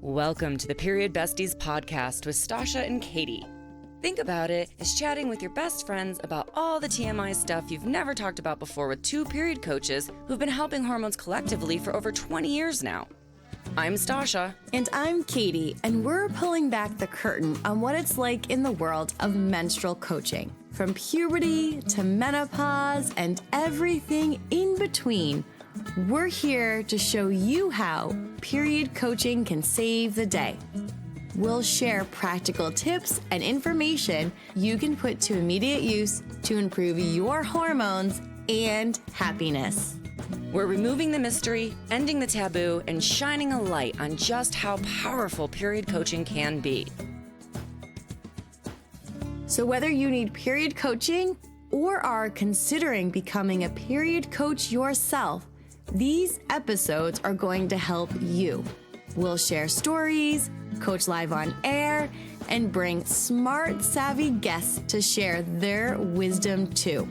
Welcome to the Period Besties Podcast with Stasha and Katie. Think about it as chatting with your best friends about all the TMI stuff you've never talked about before with two period coaches who've been helping hormones collectively for over 20 years now. I'm Stasha. And I'm Katie, and we're pulling back the curtain on what it's like in the world of menstrual coaching. From puberty to menopause and everything in between, we're here to show you how period coaching can save the day. We'll share practical tips and information you can put to immediate use to improve your hormones and happiness. We're removing the mystery, ending the taboo, and shining a light on just how powerful period coaching can be. So whether you need period coaching or are considering becoming a period coach yourself, these episodes are going to help you. We'll share stories, coach live on air, and bring smart, savvy guests to share their wisdom too.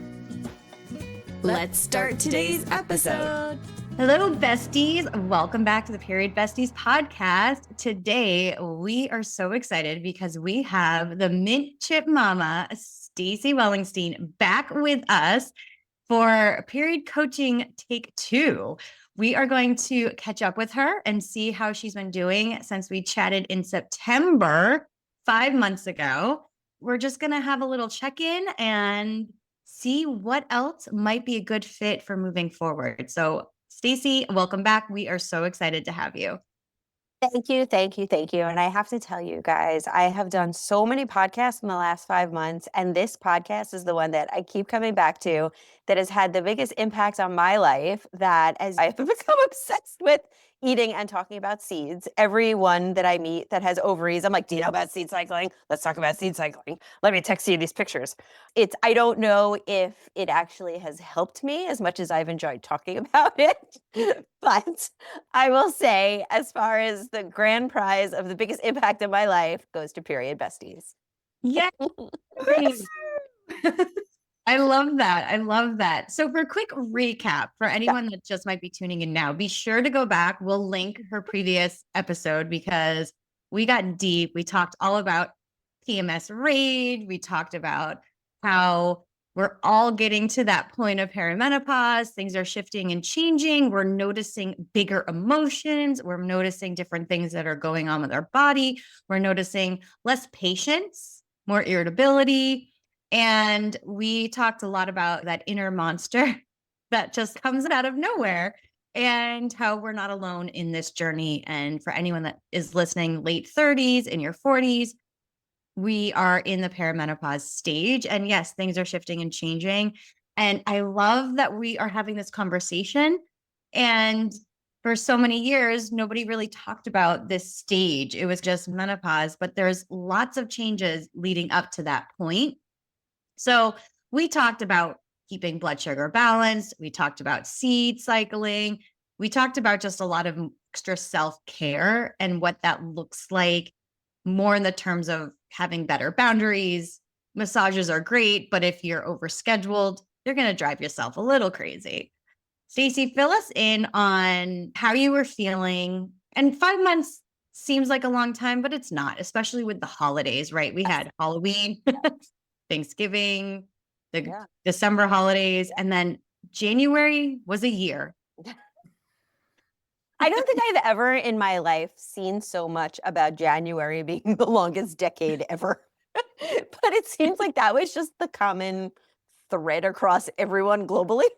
Let's start today's episode. Hello, besties. Welcome back to the Period Besties Podcast. Today, we are so excited because we have the Mint Chip Mama, Stacy Wallenstein, back with us for Period Coaching Take 2. We are going to catch up with her and see how she's been doing since we chatted in September, 5 months ago. We're just going to have a little check-in and see what else might be a good fit for moving forward. So, Stacy, welcome back. We are so excited to have you. Thank you, thank you, thank you. And I have to tell you guys, I have done so many podcasts in the last 5 months, and this podcast is the one that I keep coming back to that has had the biggest impact on my life, that as I've become obsessed with eating and talking about seeds. Everyone that I meet that has ovaries, I'm like, do you know about seed cycling? Let's talk about seed cycling. Let me text you these pictures. I don't know if it actually has helped me as much as I've enjoyed talking about it, but I will say, as far as the grand prize of the biggest impact of my life goes to Period Besties. Yeah. I love that. I love that. So for a quick recap, for anyone that just might be tuning in now, be sure to go back. We'll link her previous episode because we got deep. We talked all about PMS rage. We talked about how we're all getting to that point of perimenopause. Things are shifting and changing. We're noticing bigger emotions. We're noticing different things that are going on with our body. We're noticing less patience, more irritability. And we talked a lot about that inner monster that just comes out of nowhere and how we're not alone in this journey. And for anyone that is listening, late 30s, in your 40s, we are in the perimenopause stage. And yes, things are shifting and changing. And I love that we are having this conversation. And for so many years, nobody really talked about this stage. It was just menopause, but there's lots of changes leading up to that point. So we talked about keeping blood sugar balanced. We talked about seed cycling. We talked about just a lot of extra self-care and what that looks like, more in the terms of having better boundaries. Massages are great, but if you're overscheduled, you're going to drive yourself a little crazy. Stacy, fill us in on how you were feeling. And 5 months seems like a long time, but it's not, especially with the holidays, right? We had Halloween, Thanksgiving, the December holidays, and then January was a year. I don't think I've ever in my life seen so much about January being the longest decade ever. But it seems like that was just the common thread across everyone globally.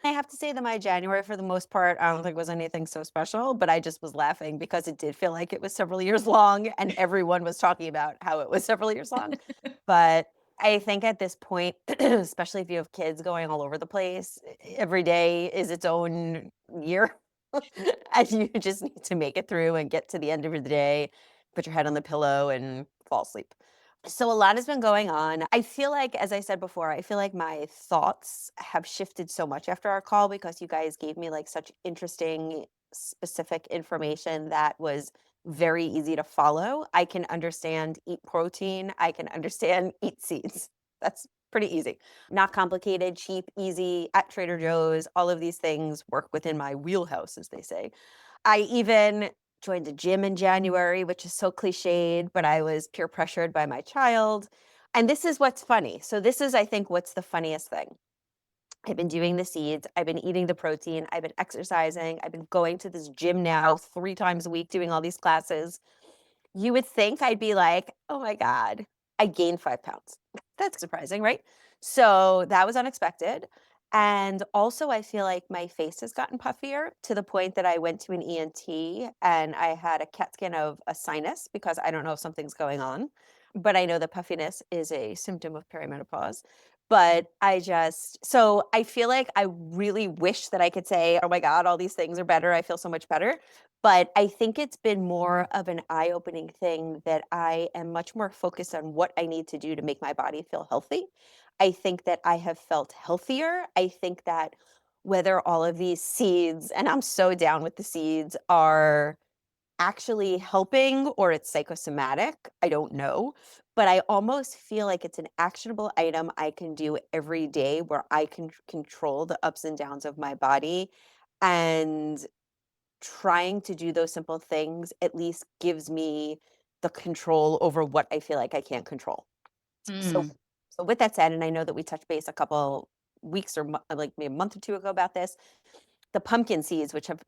I have to say that my January, for the most part, I don't think was anything so special, but I just was laughing because it did feel like it was several years long and everyone was talking about how it was several years long. But I think at this point, especially if you have kids going all over the place, every day is its own year. And you just need to make it through and get to the end of the day, put your head on the pillow and fall asleep. So a lot has been going on. I feel like, as I said before, I feel like my thoughts have shifted so much after our call because you guys gave me like such interesting, specific information that was very easy to follow. I can understand eat protein. I can understand eat seeds. That's pretty easy. Not complicated, cheap, easy, at Trader Joe's. All of these things work within my wheelhouse, as they say. I even joined the gym in January, which is so cliched, but I was peer pressured by my child. And this is what's funny. So this is, I think, what's the funniest thing. I've been doing the seeds. I've been eating the protein. I've been exercising. I've been going to this gym now 3 times a week, doing all these classes. You would think I'd be like, oh my God, I gained 5 pounds. That's surprising, right? So that was unexpected. And also, I feel like my face has gotten puffier to the point that I went to an ENT and I had a CAT scan of a sinus because I don't know if something's going on. But I know that puffiness is a symptom of perimenopause. But so I feel like I really wish that I could say, oh my God, all these things are better. I feel so much better. But I think it's been more of an eye-opening thing that I am much more focused on what I need to do to make my body feel healthy. I think that I have felt healthier. I think that whether all of these seeds, and I'm so down with the seeds, are actually helping or it's psychosomatic, I don't know. But I almost feel like it's an actionable item I can do every day where I can control the ups and downs of my body. And trying to do those simple things at least gives me the control over what I feel like I can't control. So, so with that said, and I know that we touched base a couple weeks or like maybe a month or two ago about this, the pumpkin seeds, which have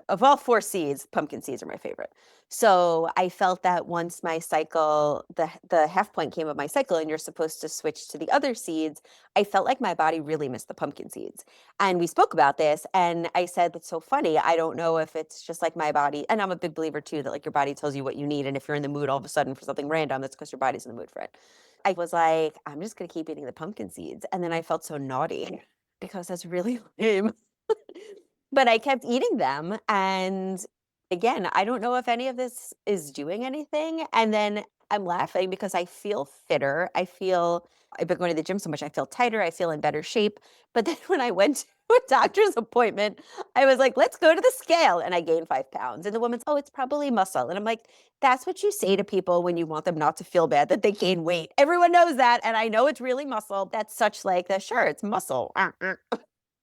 of all 4 seeds, pumpkin seeds are my favorite. So I felt that once my cycle, the half point came of my cycle, and you're supposed to switch to the other seeds, I felt like my body really missed the pumpkin seeds. And we spoke about this, and I said, "That's so funny. I don't know if it's just like my body." And I'm a big believer too that like your body tells you what you need, and if you're in the mood all of a sudden for something random, that's because your body's in the mood for it. I was like, I'm just gonna keep eating the pumpkin seeds, and then I felt so naughty because that's really lame. But I kept eating them, and again, I don't know if any of this is doing anything, and then I'm laughing because I feel fitter. I've been going to the gym so much, I feel tighter, I feel in better shape, but then when I went to a doctor's appointment, I was like, "Let's go to the scale," and I gained 5 pounds, and the woman's, "Oh, it's probably muscle," and I'm like, "That's what you say to people when you want them not to feel bad that they gain weight. Everyone knows that, and I know it's really muscle." That's such like the, "Sure, it's muscle."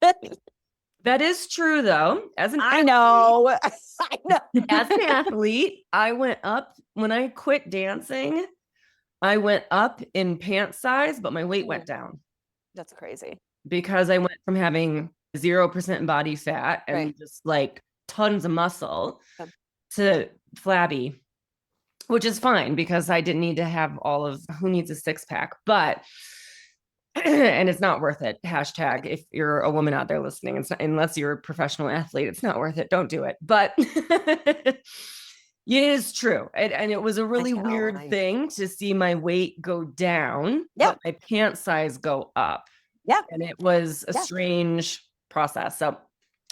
That is true, though. I know. I know. As an athlete, I went up when I quit dancing. I went up in pant size, but my weight went down That's crazy. because I went from having 0% body fat and Right. just like tons of muscle Yep. to flabby, which is fine because I didn't need to have all of who needs a 6-pack, but and it's not worth it. Hashtag if you're a woman out there listening, it's not, unless you're a professional athlete, it's not worth it. Don't do it. But it is true. And it was a really weird thing to see my weight go down, but my pant size go up. Yeah. And it was a strange process. So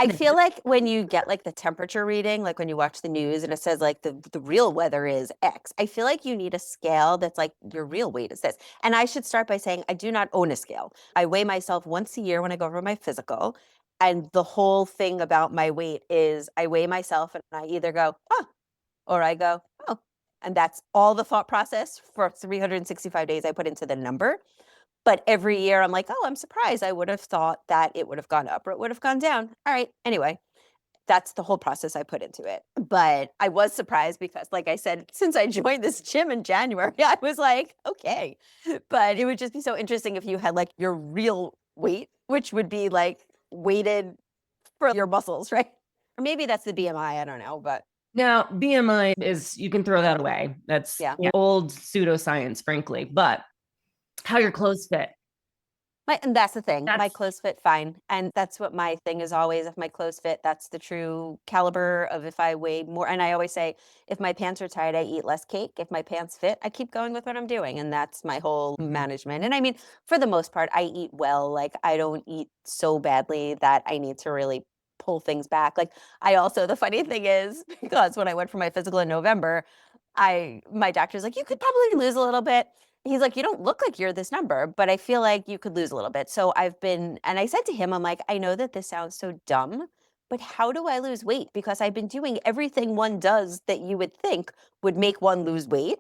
I feel like when you get like the temperature reading, like when you watch the news and it says like the real weather is X, I feel like you need a scale that's like your real weight is this. And I should start by saying I do not own a scale. I weigh myself once a year when I go over my physical. And the whole thing about my weight is I weigh myself and I either go, "Oh," or I go, "Oh." And that's all the thought process for 365 days I put into the number. But every year I'm like, "Oh, I'm surprised. I would have thought that it would have gone up or it would have gone down." All right. Anyway, that's the whole process I put into it. But I was surprised because, like I said, since I joined this gym in January, I was like, okay. But it would just be so interesting if you had like your real weight, which would be like weighted for your muscles, right? Or maybe that's the BMI. I don't know. But now BMI is, you can throw that away. That's old pseudoscience, frankly. But how your clothes fit. And that's the thing. My clothes fit fine. And that's what my thing is always. If my clothes fit, that's the true caliber of if I weigh more. And I always say, if my pants are tight, I eat less cake. If my pants fit, I keep going with what I'm doing. And that's my whole management. And I mean, for the most part, I eat well. Like I don't eat so badly that I need to really pull things back. Like I also, the funny thing is, because when I went for my physical in November, my doctor's like, "You could probably lose a little bit." He's like, "You don't look like you're this number, but I feel like you could lose a little bit." So and I said to him, I'm like, "I know that this sounds so dumb, but how do I lose weight? Because I've been doing everything one does that you would think would make one lose weight,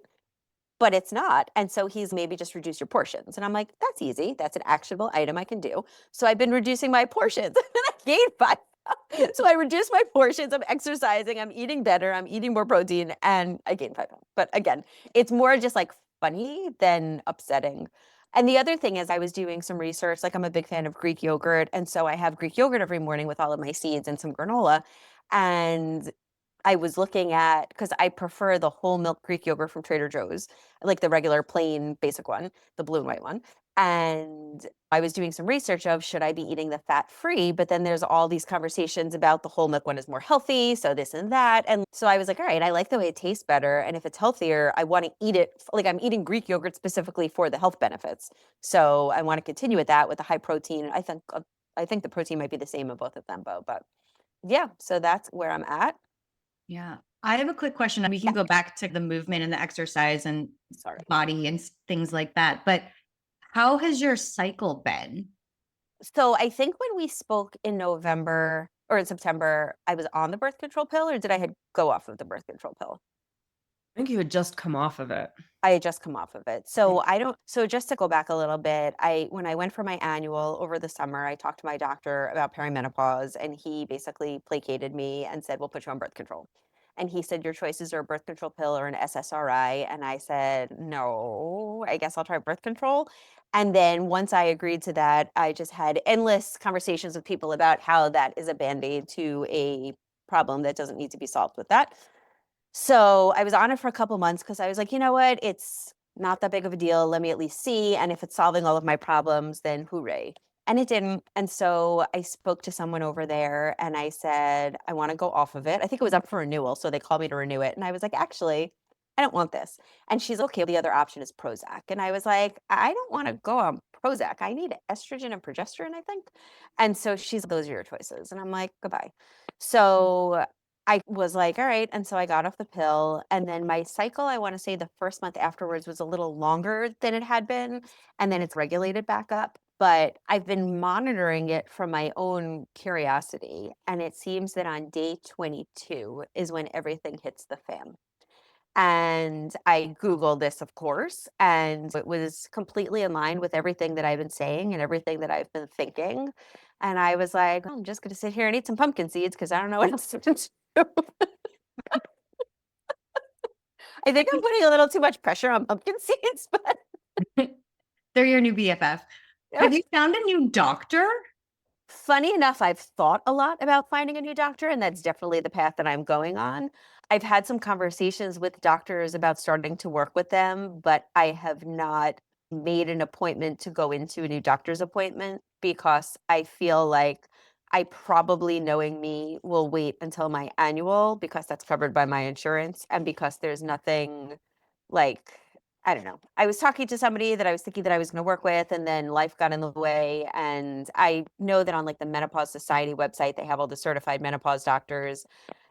but it's not." And so he's, "Maybe just reduce your portions." And I'm like, "That's easy. That's an actionable item I can do." So I've been reducing my portions and I gained 5 So I reduced my portions, I'm exercising, I'm eating better, I'm eating more protein, and I gained 5 pounds. But again, it's more just like funny than upsetting. And the other thing is I was doing some research, like I'm a big fan of Greek yogurt. And so I have Greek yogurt every morning with all of my seeds and some granola. And I was looking at, because I prefer the whole milk Greek yogurt from Trader Joe's, like the regular plain basic one, the blue and white one. And I was doing some research of should I be eating the fat free? But then there's all these conversations about the whole milk one is more healthy. So this and that. And so I was like, all right, I like the way it tastes better. And if it's healthier, I want to eat it. Like I'm eating Greek yogurt specifically for the health benefits. So I want to continue with that with the high protein. I think the protein might be the same in both of them, but yeah, so that's where I'm at. Yeah. I have a quick question. We can go back to the movement and the exercise and body and things like that. But how has your cycle been? So I think when we spoke in November or in September, I was on the birth control pill, or did I go off of the birth control pill? I think you had just come off of it. I had just come off of it. So so just to go back a little bit, when I went for my annual over the summer, I talked to my doctor about perimenopause, and he basically placated me and said, we'll put you on birth control. And he said, your choices are a birth control pill or an SSRI. And I said, no, I guess I'll try birth control. And then once I agreed to that, I just had endless conversations with people about how that is a Band-Aid to a problem that doesn't need to be solved with that. So I was on it for a couple months because I was like, you know what? It's not that big of a deal. Let me at least see. And if it's solving all of my problems, then hooray. And it didn't. And so I spoke to someone over there and I said, I want to go off of it. I think it was up for renewal. So they called me to renew it. And I was like, actually, I don't want this. And she's like, okay, the other option is Prozac. And I was like, I don't want to go on Prozac. I need estrogen and progesterone, I think. And so she's like, those are your choices. And I'm like, goodbye. So I was like, all right. And so I got off the pill. And then my cycle, I want to say the first month afterwards was a little longer than it had been. And then it's regulated back up. But I've been monitoring it from my own curiosity. And it seems that on day 22 is when everything hits the fan. And I Googled this, of course, and it was completely in line with everything that I've been saying and everything that I've been thinking. And I was like, oh, I'm just going to sit here and eat some pumpkin seeds because I don't know what else to do. I think I'm putting a little too much pressure on pumpkin seeds, but they're your new BFF. Have you found a new doctor? Funny enough, I've thought a lot about finding a new doctor, and that's definitely the path that I'm going on. I've had some conversations with doctors about starting to work with them, but I have not made an appointment to go into a new doctor's appointment because I feel like I probably, knowing me, will wait until my annual because that's covered by my insurance and because there's nothing like, I don't know. I was talking to somebody that I was thinking that I was going to work with, and then life got in the way. And I know that on like the Menopause Society website, they have all the certified menopause doctors.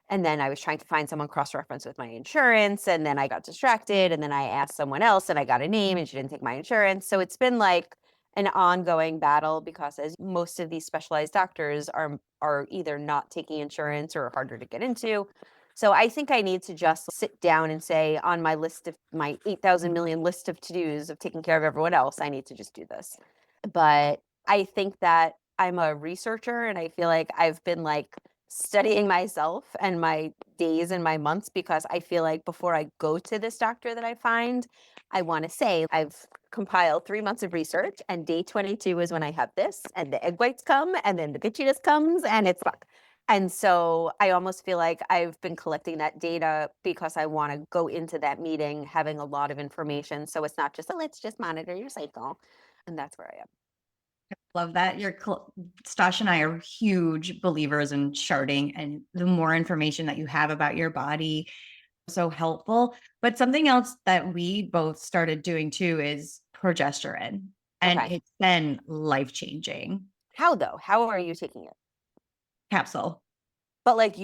And then I was trying to find someone cross-reference with my insurance, and then I got distracted, and then I asked someone else, and I got a name, and she didn't take my insurance. So it's been like an ongoing battle because as most of these specialized doctors are either not taking insurance or harder to get into. So I think I need to just sit down and say on my list of my 8,000 million list of to-dos of taking care of everyone else, I need to just do this. But I think that I'm a researcher, and I feel like I've been like studying myself and my days and my months because I feel like before I go to this doctor that I find, I want to say I've compiled 3 months of research, and day 22 is when I have this, and the egg whites come, and then the bitchiness comes, and it's fuck. And so I almost feel like I've been collecting that data because I want to go into that meeting having a lot of information. So it's not just, oh, let's just monitor your cycle. And that's where I am. Love that. Stash and I are huge believers in charting, and the more information that you have about your body, so helpful. But something else that we both started doing too is progesterone, and it's been life-changing. How though? How are you taking it? Capsule. But like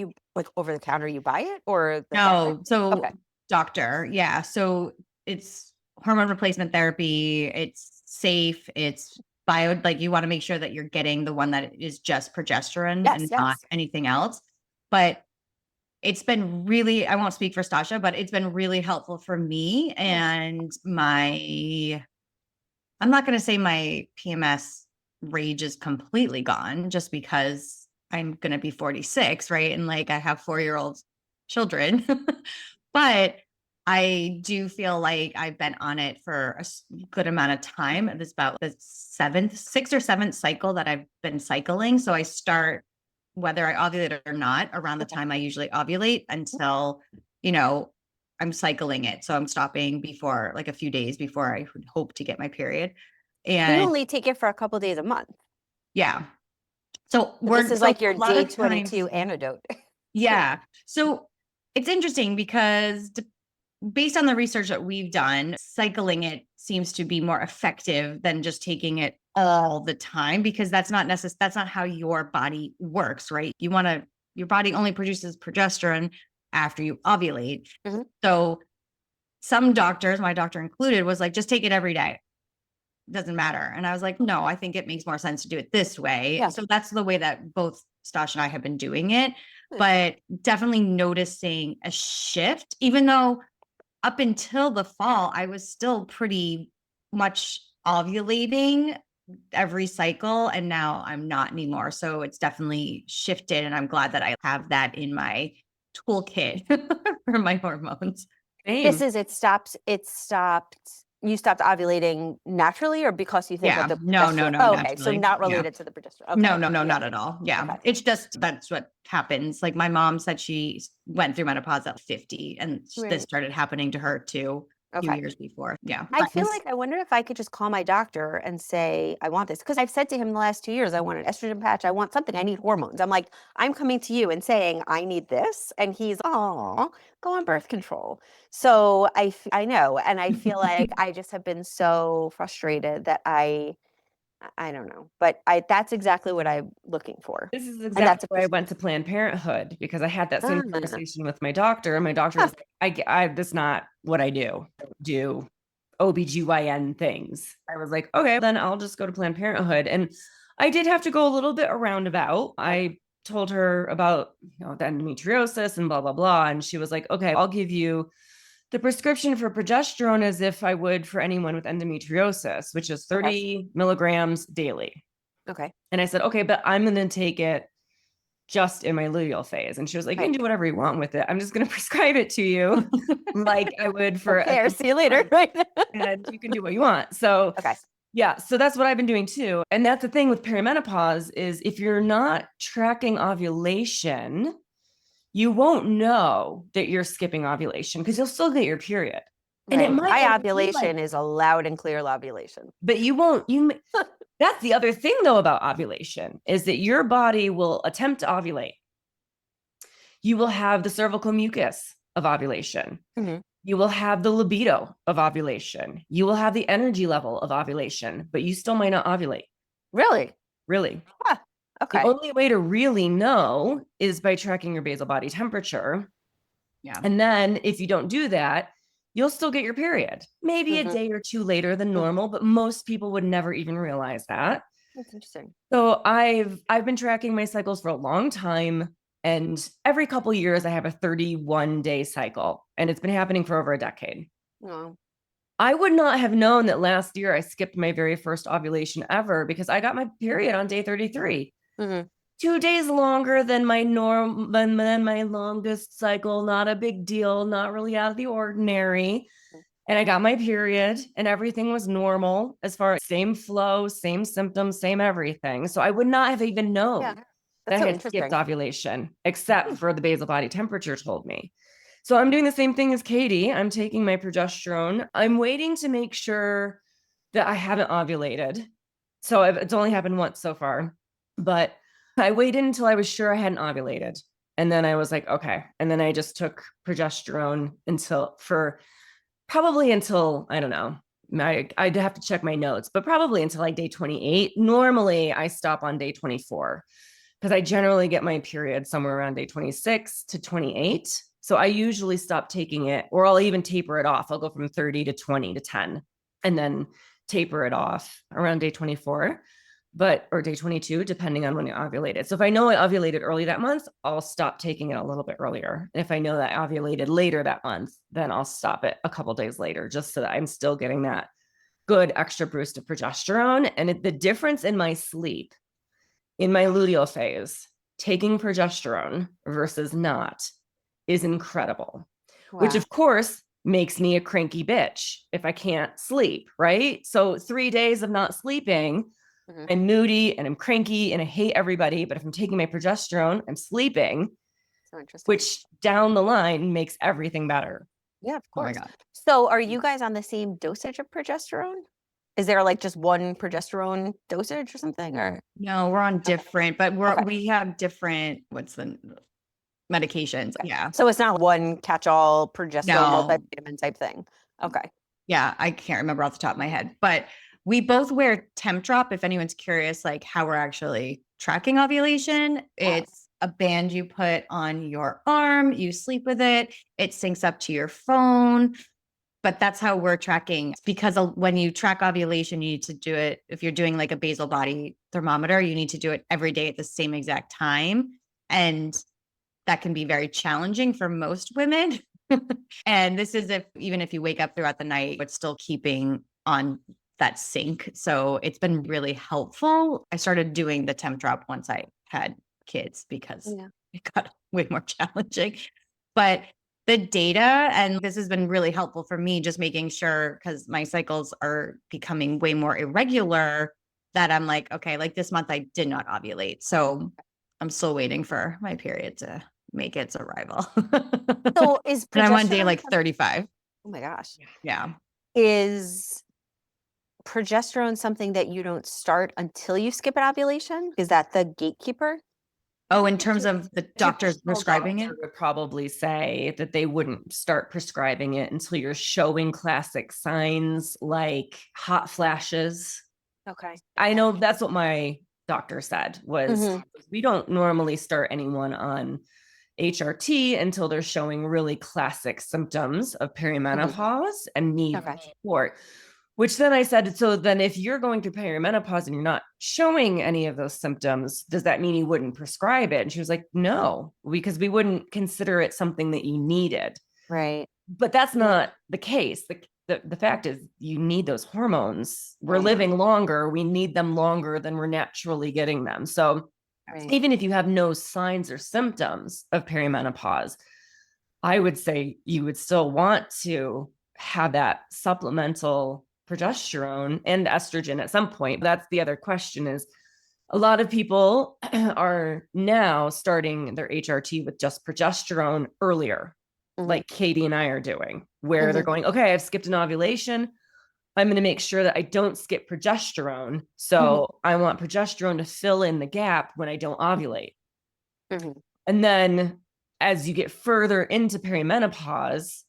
over the counter, you buy it or? No. So doctor. Yeah. So it's hormone replacement therapy. It's safe. It's like you want to make sure that you're getting the one that is just progesterone and not anything else. But it's been really, I won't speak for Stasha, but it's been really helpful for me. And I'm not going to say my PMS rage is completely gone just because I'm going to be 46, right? And like I have 4-year-old children, but I do feel like I've been on it for a good amount of time. It's about the 6th or 7th cycle that I've been cycling. So I start, whether I ovulate or not, around the time I usually ovulate until, I'm cycling it. So I'm stopping before, like a few days before I would hope to get my period. And you only take it for a couple of days a month. yeah. So this is like your day 22 antidote. Yeah. So it's interesting because based on the research that we've done, cycling it seems to be more effective than just taking it all the time, because that's not how your body works, right? Your body only produces progesterone after you ovulate. Mm-hmm. So some doctors, my doctor included, was like, just take it every day. Doesn't matter. And I was like, no, I think it makes more sense to do it this way. Yeah. So that's the way that both Stasha and I have been doing it, but definitely noticing a shift, even though up until the fall, I was still pretty much ovulating every cycle, and now I'm not anymore. So it's definitely shifted, and I'm glad that I have that in my toolkit for my hormones. This is, it stopped. You stopped ovulating naturally, or because you think that the progesterone? No. Okay, so not related to the progesterone. Okay. No, not at all. Yeah, okay. It's just that's what happens. Like my mom said, she went through menopause at 50, and this started happening to her too. A few years before. Yeah. I feel like, I wonder if I could just call my doctor and say, I want this. Because I've said to him the last 2 years, I want an estrogen patch. I want something. I need hormones. I'm like, I'm coming to you and saying, I need this. And he's, go on birth control. So I know. And I feel like I just have been so frustrated that I don't know, but that's exactly what I'm looking for. This is exactly why I went to Planned Parenthood, because I had that same conversation with my doctor, and my doctor was like, that's not what I do OBGYN things. I was like, okay, then I'll just go to Planned Parenthood. And I did have to go a little bit roundabout. I told her about, the endometriosis and blah, blah, blah. And she was like, okay, I'll give you the prescription for progesterone as if I would for anyone with endometriosis, which is 30 milligrams daily. Okay. And I said, okay, but I'm going to take it just in my luteal phase. And she was like, you can do whatever you want with it. I'm just going to prescribe it to you like I would for see you later. Right. And you can do what you want. So yeah, so that's what I've been doing too. And that's the thing with perimenopause is if you're not tracking ovulation, you won't know that you're skipping ovulation because you'll still get your period. Right. And it might my ovulation is a loud and clear ovulation. But that's the other thing though about ovulation is that your body will attempt to ovulate. You will have the cervical mucus of ovulation. Mm-hmm. You will have the libido of ovulation. You will have the energy level of ovulation, but you still might not ovulate. Really? Really. Huh. Okay. The only way to really know is by tracking your basal body temperature. Yeah. And then if you don't do that, you'll still get your period. Maybe a day or two later than normal, but most people would never even realize that. That's interesting. So I've been tracking my cycles for a long time. And every couple of years, I have a 31-day cycle. And it's been happening for over a decade. Oh. I would not have known that last year I skipped my very first ovulation ever because I got my period on day 33. 2 days longer than my than my longest cycle. Not a big deal, not really out of the ordinary. And I got my period and everything was normal as far as same flow, same symptoms, same everything. So I would not have even known that I had skipped ovulation, except for the basal body temperature told me. So I'm doing the same thing as Katie. I'm taking my progesterone. I'm waiting to make sure that I haven't ovulated. So it's only happened once so far. But I waited until I was sure I hadn't ovulated. And then I was like, okay. And then I just took progesterone until, I don't know, I'd have to check my notes, but probably until like day 28. Normally I stop on day 24 because I generally get my period somewhere around day 26 to 28. So I usually stop taking it, or I'll even taper it off. I'll go from 30 to 20 to 10 and then taper it off around day 24. Or day 22, depending on when you ovulated. So if I know I ovulated early that month, I'll stop taking it a little bit earlier. And if I know that I ovulated later that month, then I'll stop it a couple days later, just so that I'm still getting that good extra boost of progesterone. And the difference in my sleep in my luteal phase taking progesterone versus not is incredible, which Wow. of course makes me a cranky bitch if I can't sleep, right? So 3 days of not sleeping, Mhm. I'm moody and I'm cranky and I hate everybody. But if I'm taking my progesterone, I'm sleeping, So interesting. which down the line makes everything better. Yeah, of Oh my course. God. So are you guys on the same dosage of progesterone? Is there like just one progesterone dosage or something? Or No, we're on different, but Okay. we have different, what's the medications? Yeah. so it's not one catch-all progesterone No. multivitamin type thing. Okay. Yeah, I can't remember off the top of my head, but we both wear Temp Drop. If anyone's curious, like how we're actually tracking ovulation, it's a band you put on your arm, you sleep with it, it syncs up to your phone. But that's how we're tracking, because when you track ovulation, you need to do it. If you're doing like a basal body thermometer, you need to do it every day at the same exact time. And that can be very challenging for most women. And this is even if you wake up throughout the night, it's still keeping on that sync. So it's been really helpful. I started doing the Temp Drop once I had kids because Yeah. it got way more challenging. But the data, and this has been really helpful for me, just making sure, because my cycles are becoming way more irregular, that I'm like, okay, like this month I did not ovulate. So I'm still waiting for my period to make its arrival. So is And I'm on day progesterone like some- 35. Oh my gosh. Yeah. Is progesterone something that you don't start until you skip an ovulation? Is that the gatekeeper? Oh, in terms of the doctors Typical prescribing it? doctor would probably say that they wouldn't start prescribing it until you're showing classic signs like hot flashes. Okay. I know that's what my doctor said was Mhm. we don't normally start anyone on HRT until they're showing really classic symptoms of perimenopause and need Okay. support. Which then I said, so then if you're going through perimenopause and you're not showing any of those symptoms, does that mean you wouldn't prescribe it? And she was like, no, because we wouldn't consider it something that you needed. Right. But that's not the case. The fact is you need those hormones. We're Right. living longer. We need them longer than we're naturally getting them. So Right. even if you have no signs or symptoms of perimenopause, I would say you would still want to have that supplemental progesterone and estrogen at some point. That's the other question is a lot of people are now starting their HRT with just progesterone earlier, like Katie and I are doing, where they're going, okay, I've skipped an ovulation. I'm going to make sure that I don't skip progesterone. So I want progesterone to fill in the gap when I don't ovulate. And then as you get further into perimenopause,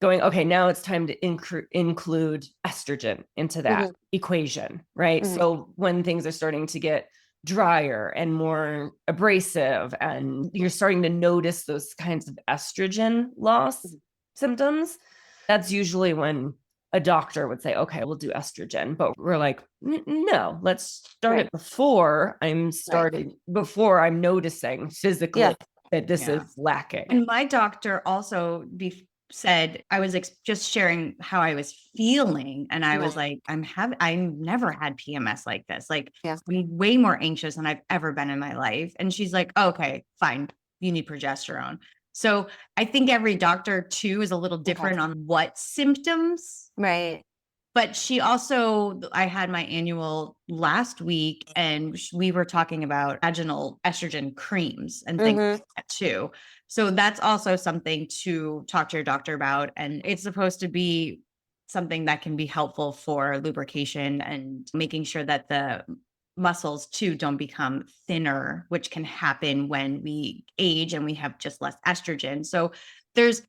going, okay, now it's time to include estrogen into that equation, right? So when things are starting to get drier and more abrasive, and you're starting to notice those kinds of estrogen loss symptoms, that's usually when a doctor would say, okay, we'll do estrogen. But we're like, no, let's start it before before I'm noticing physically that this is lacking. And my doctor also said, I was just sharing how I was feeling. And I was like, I never had PMS like this. Like I'm way more anxious than I've ever been in my life. And she's like, oh, okay, fine. You need progesterone. So I think every doctor too is a little different on what symptoms. Right. But she also, I had my annual last week and we were talking about vaginal estrogen creams and things like that too. So that's also something to talk to your doctor about. And it's supposed to be something that can be helpful for lubrication and making sure that the muscles too don't become thinner, which can happen when we age and we have just less estrogen. So there's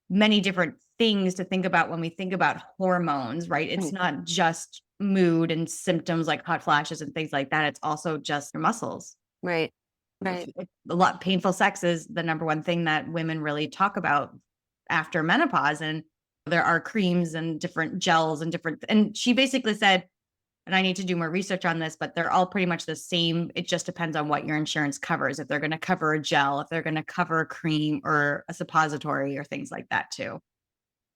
many different things to think about when we think about hormones, right? It's not just mood and symptoms like hot flashes and things like that. It's also just your muscles. Right. Right. A lot painful sex is the number one thing that women really talk about after menopause. And there are creams and different gels and she basically said, and I need to do more research on this, but they're all pretty much the same. It just depends on what your insurance covers. If they're going to cover a gel, if they're going to cover a cream or a suppository or things like that too.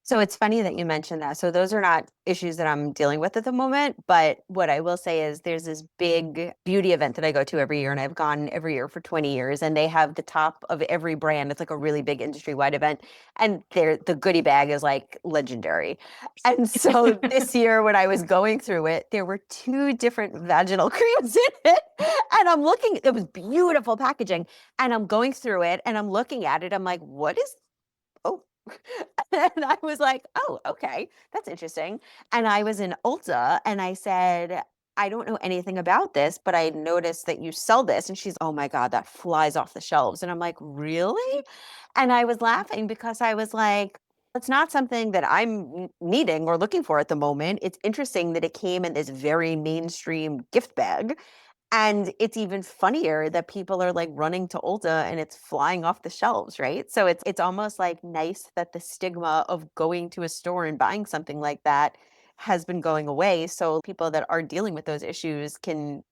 So it's funny that you mentioned that. So those are not issues that I'm dealing with at the moment. But what I will say is there's this big beauty event that I go to every year, and I've gone every year for 20 years, and they have the top of every brand. It's like a really big industry-wide event. And the goodie bag is like legendary. And so this year when I was going through it, there were 2 different vaginal creams in it. And I'm looking, it was beautiful packaging. And I'm going through it and I'm looking at it. I'm like, what is, oh, and I was like, oh, okay, that's interesting. And I was in Ulta and I said, I don't know anything about this, but I noticed that you sell this. And she's, oh my God, that flies off the shelves. And I'm like, really? And I was laughing because I was like, it's not something that I'm needing or looking for at the moment. It's interesting that it came in this very mainstream gift bag. And it's even funnier that people are like running to Ulta and it's flying off the shelves, right? So it's almost like nice that the stigma of going to a store and buying something like that has been going away. So people that are dealing with those issues can,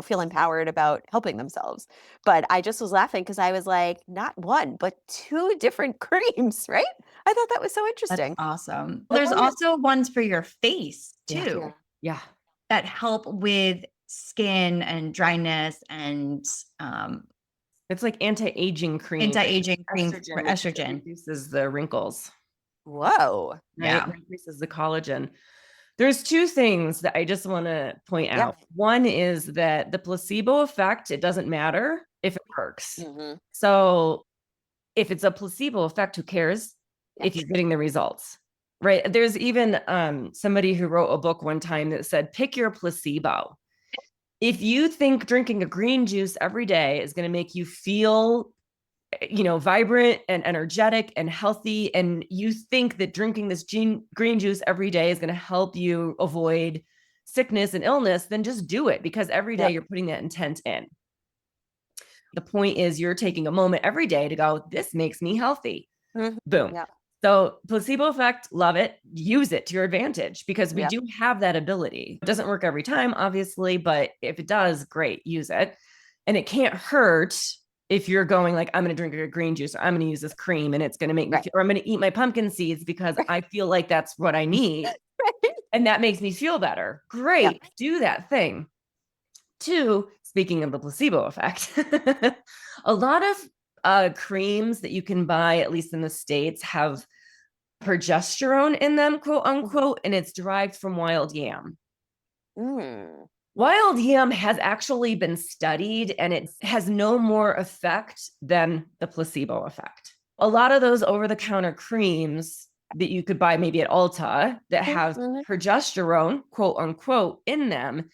feel empowered about helping themselves. But I just was laughing because I was like, not one, but 2 different creams, right? I thought that was so That's interesting. awesome. There's also ones for your face too Yeah. that help with skin and dryness and It's like anti-aging cream. anti-aging cream for which estrogen. reduces the wrinkles. Whoa. Right? Yeah. It increases the collagen. There's 2 things that I just want to point Yeah. out. One is that the placebo effect, it doesn't matter if it works. Mm-hmm. So if it's a placebo effect, who cares if you're getting the results, right? There's even somebody who wrote a book one time that said, pick your placebo. If you think drinking a green juice every day is going to make you feel vibrant and energetic and healthy, and you think that drinking this green juice every day is going to help you avoid sickness and illness, then just do it, because every day you're putting that intent in. The point is you're taking a moment every day to go, this makes me healthy. Mm-hmm. Boom. Yeah. So placebo effect, love it. Use it to your advantage, because we do have that ability. It doesn't work every time, obviously, but if it does, great, use it. And it can't hurt if you're going like, I'm going to drink a green juice, or I'm going to use this cream and it's going to make me feel, or I'm going to eat my pumpkin seeds because I feel like that's what I need. And that makes me feel better. Great. Do that thing. 2, speaking of the placebo effect, a lot of creams that you can buy, at least in the States, have progesterone in them, quote unquote, and it's derived from wild yam. Mm. Wild yam has actually been studied, and it has no more effect than the placebo effect. A lot of those over-the-counter creams that you could buy maybe at Ulta that have progesterone, quote unquote, in them,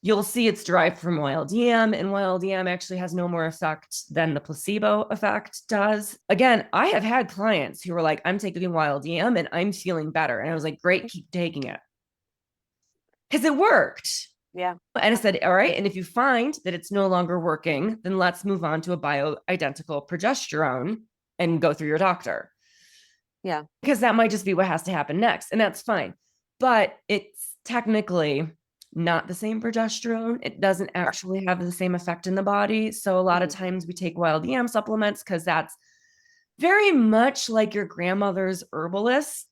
you'll see it's derived from wild yam, and wild yam actually has no more effect than the placebo effect does. Again, I have had clients who were like, I'm taking wild yam and I'm feeling better. And I was like, great, keep taking it. Because it worked. Yeah. And I said, all right. And if you find that it's no longer working, then let's move on to a bioidentical progesterone and go through your doctor. Yeah. Because that might just be what has to happen next. And that's fine. But it's technically not the same progesterone. It doesn't actually have the same effect in the body. So a lot of times we take wild yam supplements because that's very much like your grandmother's herbalist.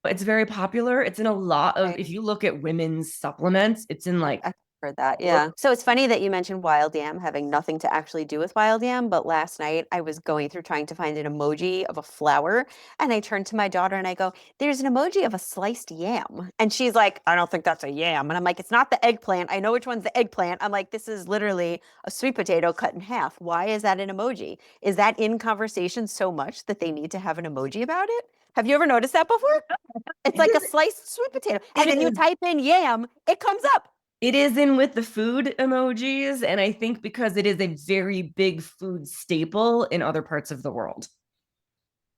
It's very popular. It's in a lot of, if you look at women's supplements, it's in like, for that. Yeah. So it's funny that you mentioned wild yam having nothing to actually do with wild yam. But last night I was going through trying to find an emoji of a flower. And I turned to my daughter and I go, there's an emoji of a sliced yam. And she's like, I don't think that's a yam. And I'm like, it's not the eggplant. I know which one's the eggplant. I'm like, this is literally a sweet potato cut in half. Why is that an emoji? Is that in conversation so much that they need to have an emoji about it? Have you ever noticed that before? It's like a sliced sweet potato. And then you type in yam, it comes up. It is in with the food emojis. And I think because it is a very big food staple in other parts of the world.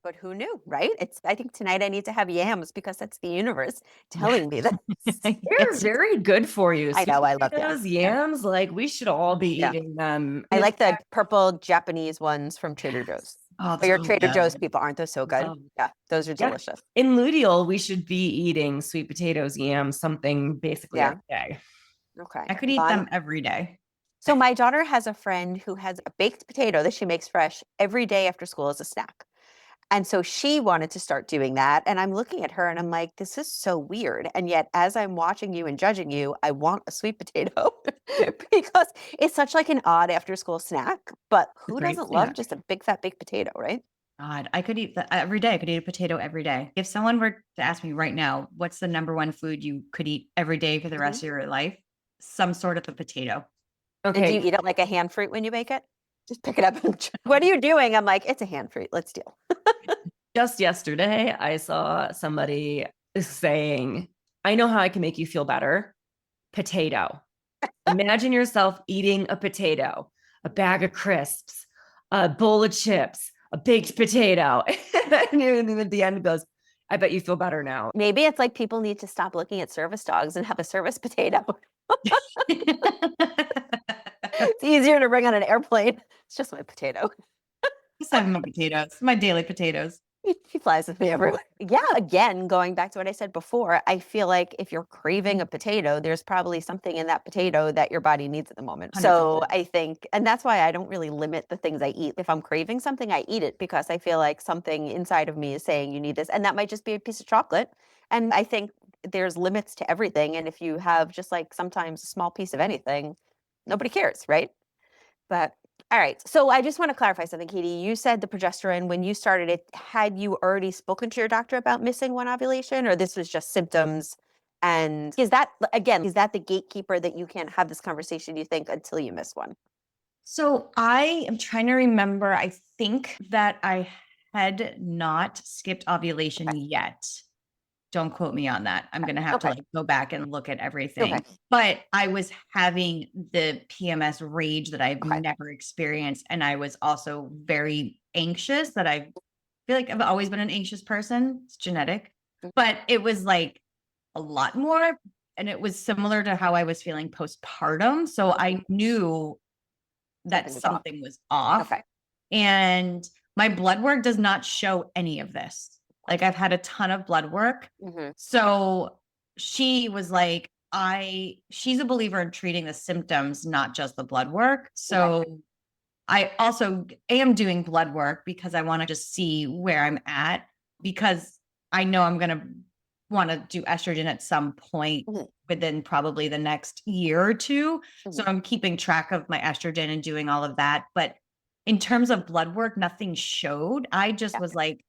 But who knew, right? I think tonight I need to have yams because that's the universe telling me that. They're very good for you. I know, I love those yams. Like, we should all be eating them. I like the purple Japanese ones from Trader Joe's. Oh, But your Trader Joe's people, aren't those so good? Yeah, those are delicious. In luteal, we should be eating sweet potatoes, yams, something basically every day. Okay. I could eat them every day. So my daughter has a friend who has a baked potato that she makes fresh every day after school as a snack. And so she wanted to start doing that. And I'm looking at her and I'm like, this is so weird. And yet, as I'm watching you and judging you, I want a sweet potato because it's such like an odd after school snack. But who Great doesn't love snack. just a big fat baked potato, right? God, I could eat that every day. I could eat a potato every day. If someone were to ask me right now, what's the number one food you could eat every day for the rest of your life? Some sort of a potato. And do you Okay. eat it like a hand fruit when you make it? Just pick it up and what are you doing? I'm like, it's a hand fruit. Let's deal. Just yesterday, I saw somebody saying, I know how I can make you feel better. Potato. Imagine yourself eating a potato, a bag of crisps, a bowl of chips, a baked potato. And then at the end it goes, I bet you feel better now. Maybe it's like people need to stop looking at service dogs and have a service potato. It's easier to bring on an airplane. It's just my potato. Just having my potatoes, my daily potatoes. She flies with me everywhere. Yeah, again, going back to what I said before, I feel like if you're craving a potato, there's probably something in that potato that your body needs at the moment. So 100%. I think, and that's why I don't really limit the things I eat. If I'm craving something, I eat it because I feel like something inside of me is saying you need this. And that might just be a piece of chocolate. And I think there's limits to everything. And if you have just like sometimes a small piece of anything, nobody cares, right? But all right. So I just want to clarify something, Katie. You said the progesterone, when you started it, had you already spoken to your doctor about missing one ovulation, or this was just symptoms? And is that, again, is that the gatekeeper that you can't have this conversation, you think, until you miss one? So I am trying to remember. I think that I had not skipped ovulation yet. Don't quote me on that. I'm going to have to Okay. like go back and look at everything. Okay. But I was having the PMS rage that I've Okay. never experienced. And I was also very anxious that I feel like I've always been an anxious person. It's genetic, but it was like a lot more. And it was similar to how I was feeling postpartum. So I knew that Something was off. something was off. Okay. And my blood work does not show any of this. Like I've had a ton of blood work. Mm-hmm. So she was like, she's a believer in treating the symptoms, not just the blood work. So Okay. I also am doing blood work because I want to just see where I'm at, because I know I'm going to want to do estrogen at some point Mhm. within probably the next year or two. So Mhm. I'm keeping track of my estrogen and doing all of that. But in terms of blood work, nothing showed. I just Yeah. was like,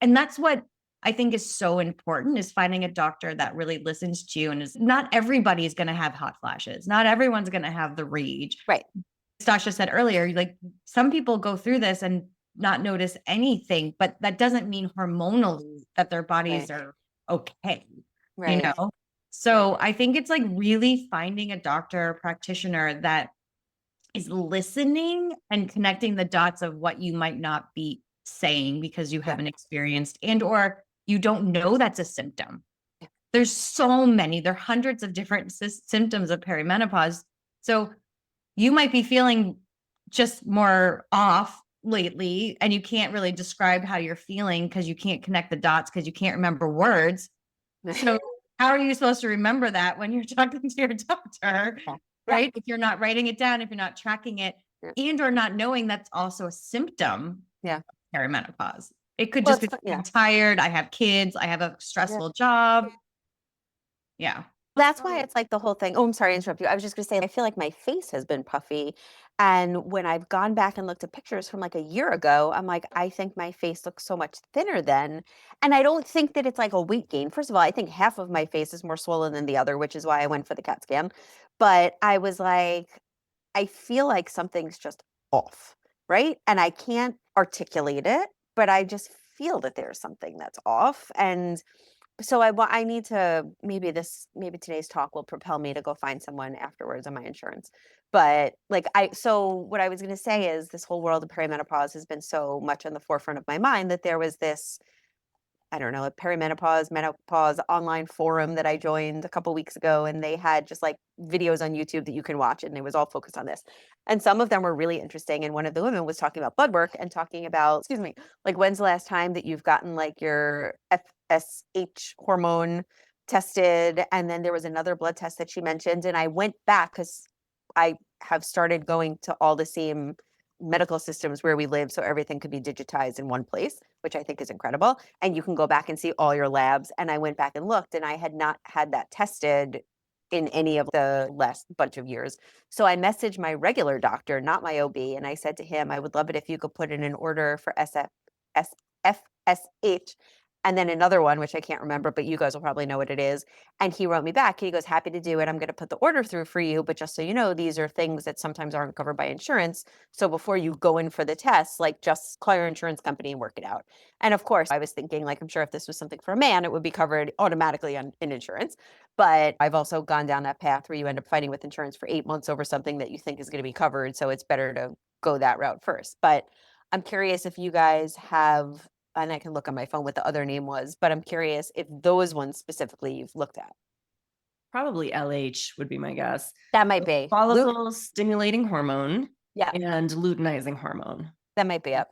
and that's what I think is so important, is finding a doctor that really listens to you and is not everybody is going to have hot flashes. Not everyone's going to have the rage. Right. Stasha said earlier, like some people go through this and not notice anything, but that doesn't mean hormonally that their bodies Right. are okay, Right. you know? So I think it's like really finding a doctor, practitioner that is listening and connecting the dots of what you might not be saying because you haven't experienced and or you don't know that's a symptom. There's so many, there are hundreds of different symptoms of perimenopause. So you might be feeling just more off lately and you can't really describe how you're feeling because you can't connect the dots because you can't remember words. So how are you supposed to remember that when you're talking to your doctor? Yeah. Right? If you're not writing it down, if you're not tracking it, Yeah. and or not knowing that's also a symptom Yeah. of perimenopause. It could Well, just be yeah. I'm tired, I have kids, I have a stressful job. Yeah. That's why it's like the whole thing. Oh, I'm sorry to interrupt you. I was just going to say, I feel like my face has been puffy. And when I've gone back and looked at pictures from like a year ago, I'm like, I think my face looks so much thinner then. And I don't think that it's like a weight gain. First of all, I think half of my face is more swollen than the other, which is why I went for the CAT scan. But I was like, I feel like something's just off, right? And I can't articulate it, but I just feel that there's something that's off. And so I need to, maybe today's talk will propel me to go find someone afterwards on my insurance. But like so what I was going to say is this whole world of perimenopause has been so much on the forefront of my mind that there was this, I don't know, a perimenopause, menopause online forum that I joined a couple weeks ago, and they had just like videos on YouTube that you can watch, and it was all focused on this. And some of them were really interesting. And one of the women was talking about blood work and talking about, like when's the last time that you've gotten like your FSH hormone tested? And then there was another blood test that she mentioned, and I went back because I have started going to all the same medical systems where we live, so everything could be digitized in one place, which I think is incredible. And you can go back and see all your labs. And I went back and looked, and I had not had that tested in any of the last bunch of years. So I messaged my regular doctor, not my OB, and I said to him, I would love it if you could put in an order for FSH, and then another one, which I can't remember, but you guys will probably know what it is. And he wrote me back. He goes, happy to do it. I'm going to put the order through for you. But just so you know, these are things that sometimes aren't covered by insurance. So before you go in for the test, like just call your insurance company and work it out. And of course, I was thinking, like, I'm sure if this was something for a man, it would be covered automatically in insurance. But I've also gone down that path where you end up fighting with insurance for 8 months over something that you think is going to be covered. So it's better to go that route first. But I'm curious if you guys have, and I can look on my phone what the other name was, but I'm curious if those ones specifically you've looked at. Probably LH would be my guess. That might be. Follicle stimulating hormone Yeah, and luteinizing hormone. that might be up.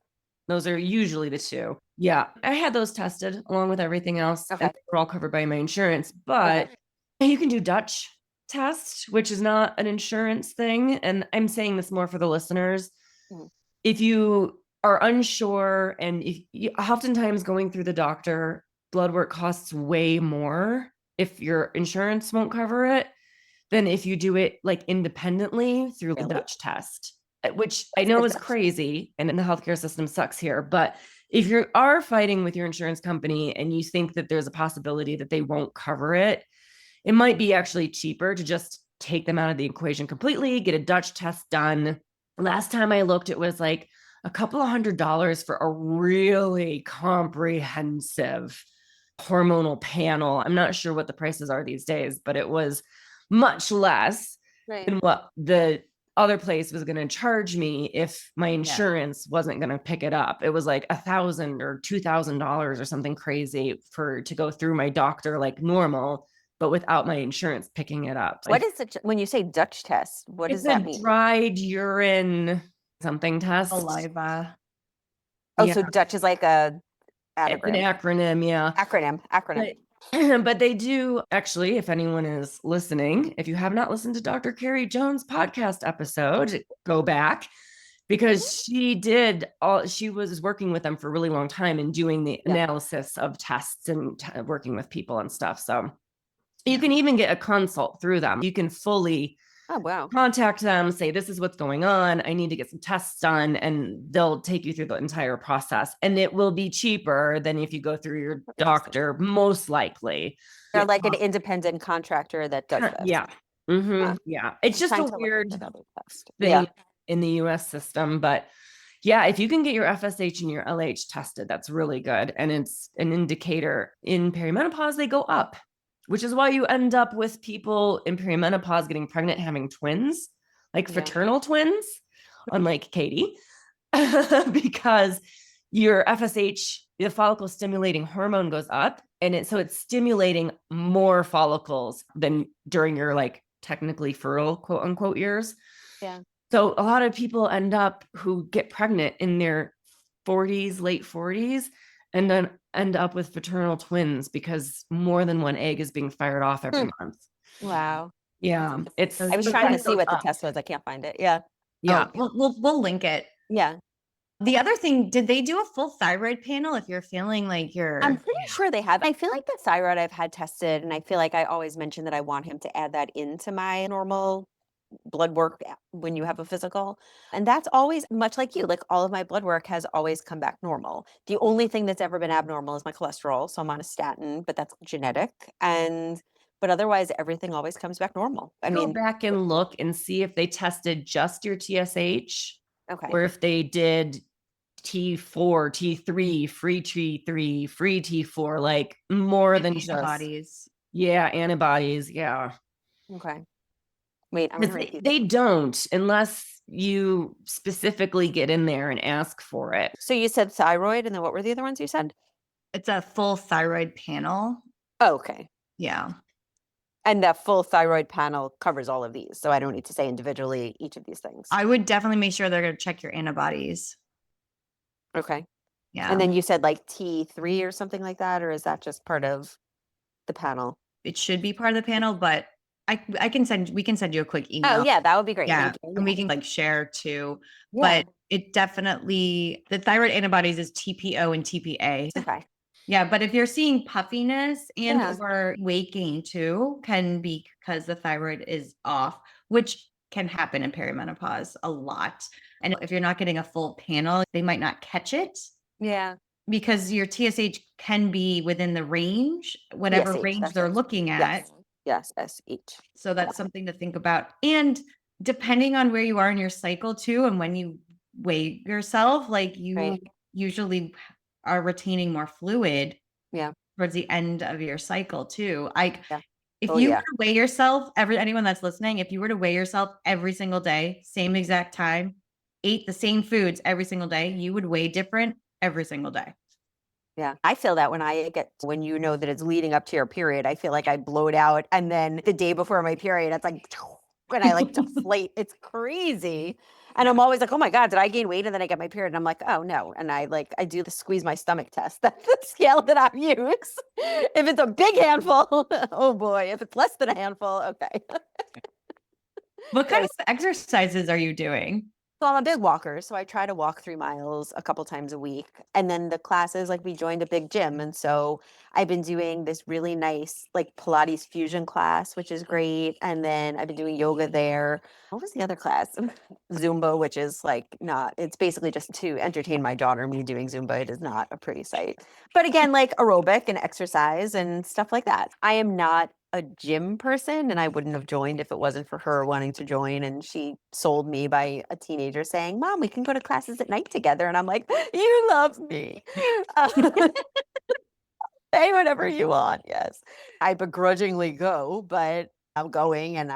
Those are usually the two. Yeah. I had those tested along with everything else. Okay. And they were all covered by my insurance, but you can do Dutch test, which is not an insurance thing. And I'm saying this more for the listeners. Mhm. If you are unsure, and if you, oftentimes going through the doctor, blood work costs way more if your insurance won't cover it than if you do it like independently through the Really? Dutch test, which I know is crazy and the healthcare system sucks here. But if you are fighting with your insurance company and you think that there's a possibility that they won't cover it, it might be actually cheaper to just take them out of the equation completely, get a Dutch test done. Last time I looked, it was like a couple of $100 for a really comprehensive hormonal panel. I'm not sure what the prices are these days, but it was much less than what the other place was going to charge me if my insurance wasn't going to pick it up. It was like $1,000 or $2,000 or something crazy to go through my doctor like normal, but without my insurance picking it up. What is it when you say Dutch test? What does that mean? It's a dried urine something test. Saliva. Oh, Yeah. so Dutch is like a It's an acronym, yeah. Acronym. But they do actually, if anyone is listening, if you have not listened to Dr. Carrie Jones' podcast episode, go back, because she was working with them for a really long time and doing the analysis of tests and working with people and stuff. So you can even get a consult through them. You can fully contact them, say, this is what's going on. I need to get some tests done. And they'll take you through the entire process. And it will be cheaper than if you go through your doctor, most likely. They're like an independent contractor that does this. Yeah. Mm-hmm. Yeah. It's just a weird thing in the US system. But yeah, if you can get your FSH and your LH tested, that's really good. And it's an indicator. In perimenopause, they go up, which is why you end up with people in perimenopause getting pregnant, having twins, like fraternal twins, unlike Katie, because your FSH, the follicle stimulating hormone, goes up. And it's stimulating more follicles than during your like technically fertile, quote unquote, years. Yeah. So a lot of people end up who get pregnant in their 40s, late 40s, and then end up with fraternal twins because more than one egg is being fired off every month. Wow. Yeah. I was trying to see what the test was. I can't find it. Yeah. Yeah. We'll link it. Yeah. The other thing, did they do a full thyroid panel if you're feeling like you're... I'm pretty sure they have. I feel like the thyroid I've had tested, and I feel like I always mention that I want him to add that into my normal blood work when you have a physical. And that's always much like you, like all of my blood work has always come back normal. The only thing that's ever been abnormal is my cholesterol. So I'm on a statin, but that's genetic. But otherwise everything always comes back normal. Go back and look and see if they tested just your TSH, or if they did T4, T3, free T3, free T4, like more than just antibodies. Yeah, antibodies. Yeah. Okay. Wait, they don't unless you specifically get in there and ask for it. So you said thyroid, and then what were the other ones you said? It's a full thyroid panel. Oh, okay. Yeah. And that full thyroid panel covers all of these. So I don't need to say individually each of these things. I would definitely make sure they're going to check your antibodies. Okay. Yeah. And then you said like T3 or something like that, or is that just part of the panel? It should be part of the panel, but we can send you a quick email. Oh yeah, that would be great. Yeah. Thank you. And we can like share too. Yeah. But it definitely, the thyroid antibodies is TPO and TPA. Okay. Yeah. But if you're seeing puffiness and Yeah. or weight gain too, can be because the thyroid is off, which can happen in perimenopause a lot. And if you're not getting a full panel, they might not catch it. Yeah. Because your TSH can be within the range, whatever TSH, range that's they're it. looking at. Yes. SH. So that's something to think about. And depending on where you are in your cycle too, and when you weigh yourself, like you Right. usually are retaining more fluid Yeah. towards the end of your cycle too. Yeah. If Oh, you yeah. were to weigh yourself, anyone that's listening, if you were to weigh yourself every single day, same exact time, ate the same foods every single day, you would weigh different every single day. Yeah. I feel that when you know that it's leading up to your period, I feel like I bloat out. And then the day before my period, it's like, when I like deflate, it's crazy. And I'm always like, oh my God, did I gain weight? And then I get my period and I'm like, oh no. And I do the squeeze my stomach test. That's the scale that I use. If it's a big handful, oh boy. If it's less than a handful, okay. What kind of exercises are you doing? So I'm a big walker, so I try to walk 3 miles a couple times a week. And then the classes, like we joined a big gym. And so I've been doing this really nice like Pilates fusion class, which is great. And then I've been doing yoga there. What was the other class? Zumba, which is it's basically just to entertain my daughter. Me doing Zumba, it is not a pretty sight. But again, like aerobic and exercise and stuff like that. I am not a gym person, and I wouldn't have joined if it wasn't for her wanting to join. And she sold me by a teenager saying, Mom, we can go to classes at night together. And I'm like, you love me. Say whatever you want. Yes. I begrudgingly go, but I'm going, and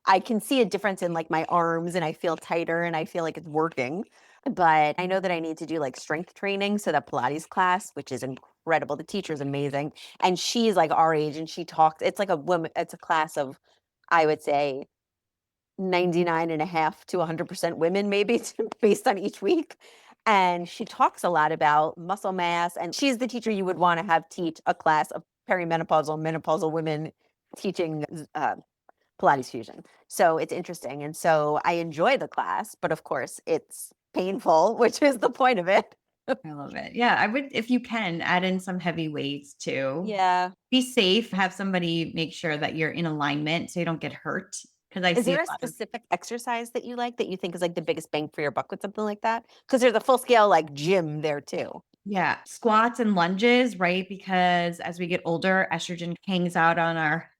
I can see a difference in like my arms, and I feel tighter and I feel like it's working. But I know that I need to do like strength training. So that Pilates class, which is incredible. The teacher is amazing. And she's like our age, and she talks, it's like it's a class of, I would say 99.5 to 100% women, maybe based on each week. And she talks a lot about muscle mass. And she's the teacher you would want to have teach a class of perimenopausal, menopausal women teaching Pilates fusion. So it's interesting. And so I enjoy the class, but of course it's painful, which is the point of it. I love it. Yeah, I would, if you can, add in some heavy weights too. Yeah. Be safe. Have somebody make sure that you're in alignment so you don't get hurt. Because Is there a specific exercise that you like that you think is like the biggest bang for your buck with something like that? Because there's a full scale like gym there too. Yeah, squats and lunges, right? Because as we get older, estrogen hangs out on our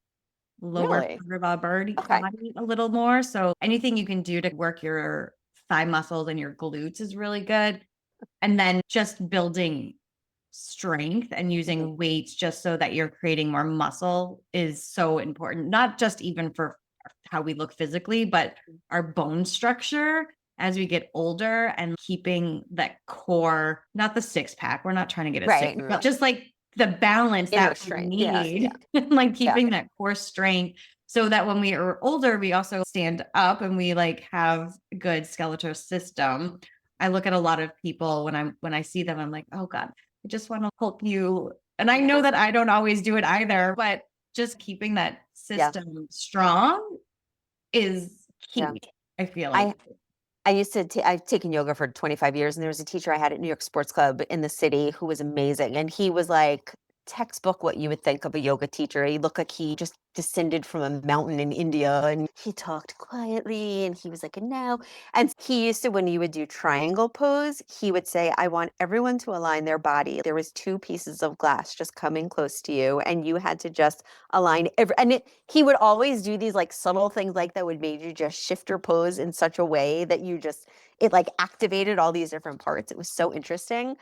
lower Really? part of our body Okay. a little more. So anything you can do to work your thigh muscles and your glutes is really good. And then just building strength and using weights just so that you're creating more muscle is so important, not just even for how we look physically, but our bone structure as we get older, and keeping that core, not the six pack. We're not trying to get a six, but just like the balance Inner that strength. we Yeah, need, like keeping that core strength so that when we are older, we also stand up and we like have a good skeletal system. I look at a lot of people when I see them, I'm like, oh God, I just want to help you. And I know that I don't always do it either, but just keeping that system strong is key. I feel like. I've taken yoga for 25 years, and there was a teacher I had at New York Sports Club in the city who was amazing. And he was like textbook what you would think of a yoga teacher. He looked like he just descended from a mountain in India, and he talked quietly, and he was like, and now, and he used to, when you would do triangle pose, he would say, I want everyone to align their body. There was 2 pieces of glass just coming close to you, and you had to just align he would always do these like subtle things like that would make you just shift your pose in such a way that it like activated all these different parts. It was so interesting.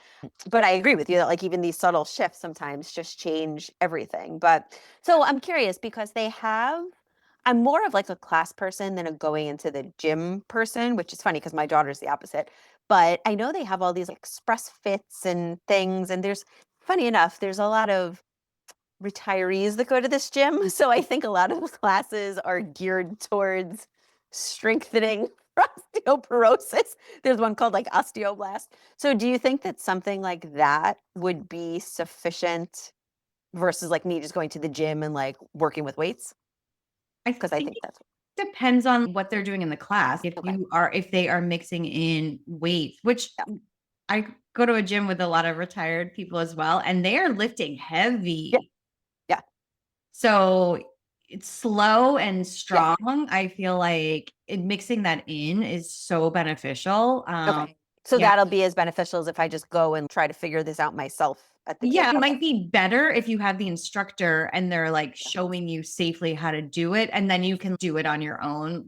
But I agree with you that like even these subtle shifts sometimes just change everything. But so I'm curious because I'm more of like a class person than a going into the gym person, which is funny because my daughter's the opposite. But I know they have all these express fits and things. And funny enough, there's a lot of retirees that go to this gym. So I think a lot of the classes are geared towards strengthening osteoporosis. There's one called like osteoblast. So do you think that something like that would be sufficient versus like me just going to the gym and like working with weights? Because I think that's depends on what they're doing in the class. If they are mixing in weights, which I go to a gym with a lot of retired people as well, and they are lifting heavy. Yeah. So it's slow and strong. I feel like mixing that in is so beneficial. So that'll be as beneficial as if I just go and try to figure this out myself at the gym. It might be better if you have the instructor and they're like showing you safely how to do it, and then you can do it on your own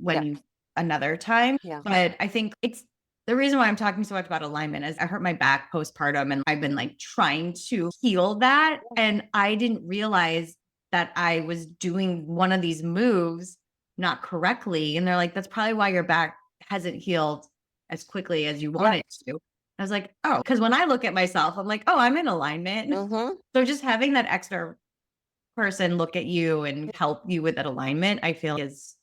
another time. But I think it's the reason why I'm talking so much about alignment is I hurt my back postpartum, and I've been like trying to heal that. And I didn't realize that I was doing one of these moves not correctly. And they're like, that's probably why your back hasn't healed as quickly as you want it to. I was like, oh, because when I look at myself, I'm like, oh, I'm in alignment. So just having that extra person look at you and help you with that alignment, I feel is,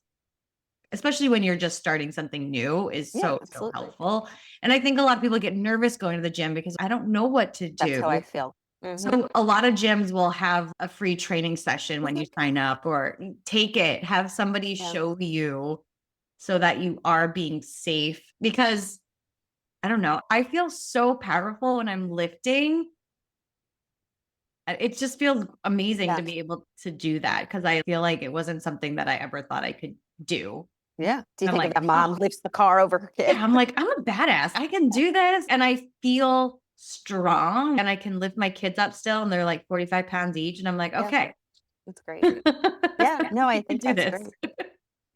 especially when you're just starting something new, is so helpful. And I think a lot of people get nervous going to the gym because I don't know what to do. That's how I feel. So a lot of gyms will have a free training session when you sign up, or take it, have somebody show you so that you are being safe. Because I don't know, I feel so powerful when I'm lifting. It just feels amazing to be able to do that, because I feel like it wasn't something that I ever thought I could do. Yeah. Do you think that mom lifts the car over her kid? Yeah, I'm like, I'm a badass. I can do this. And I feel strong, and I can lift my kids up still, and they're like 45 pounds each. And I'm like, okay. That's great. No, I think that's great.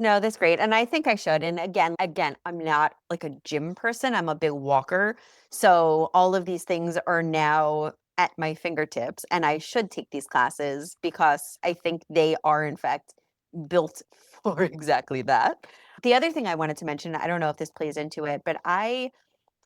No, that's great. And I think I should. And again, I'm not like a gym person. I'm a big walker. So all of these things are now at my fingertips, and I should take these classes because I think they are in fact built for exactly that. The other thing I wanted to mention, I don't know if this plays into it, but I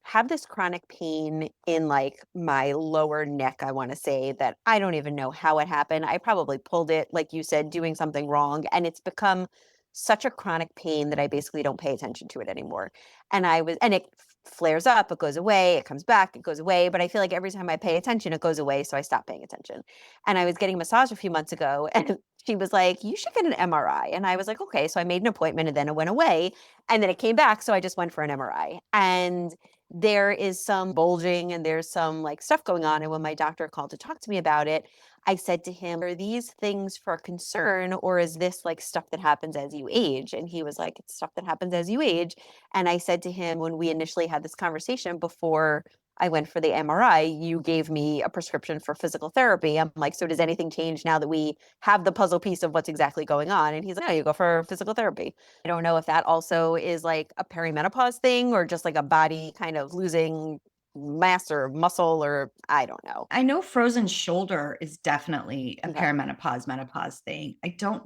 have this chronic pain in like my lower neck, I want to say, that I don't even know how it happened. I probably pulled it, like you said, doing something wrong. And it's become such a chronic pain that I basically don't pay attention to it anymore. And it flares up, it goes away, it comes back, it goes away. But I feel like every time I pay attention, it goes away. So I stop paying attention. And I was getting a massage a few months ago, and she was like, you should get an MRI. And I was like, okay. So I made an appointment, and then it went away. And then it came back. So I just went for an MRI. And there is some bulging and there's some like stuff going on. And when my doctor called to talk to me about it, I said to him, are these things for concern, or is this like stuff that happens as you age? And he was like, it's stuff that happens as you age. And I said to him, when we initially had this conversation before I went for the MRI, you gave me a prescription for physical therapy. I'm like, so does anything change now that we have the puzzle piece of what's exactly going on? And he's like, no, you go for physical therapy. I don't know if that also is like a perimenopause thing, or just like a body kind of losing mass or muscle, or I don't know. I know frozen shoulder is definitely a perimenopause, menopause thing. I don't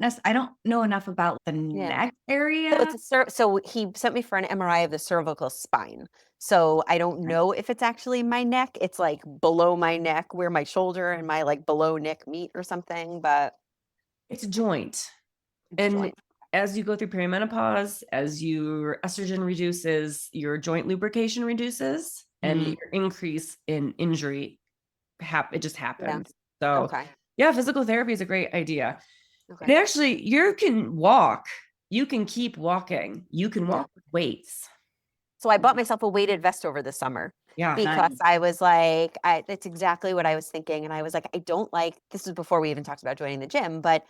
know enough about the neck area. So he sent me for an MRI of the cervical spine. So I don't know if it's actually my neck. It's like below my neck where my shoulder and my like below neck meet or something, but it's a joint. As you go through perimenopause, as your estrogen reduces, your joint lubrication reduces, and your increase in injury, it just happens. So physical therapy is a great idea. And actually, you can walk. You can keep walking. You can walk with weights. So I bought myself a weighted vest over the summer. Because I was like, that's exactly what I was thinking. And I was like, this was before we even talked about joining the gym, but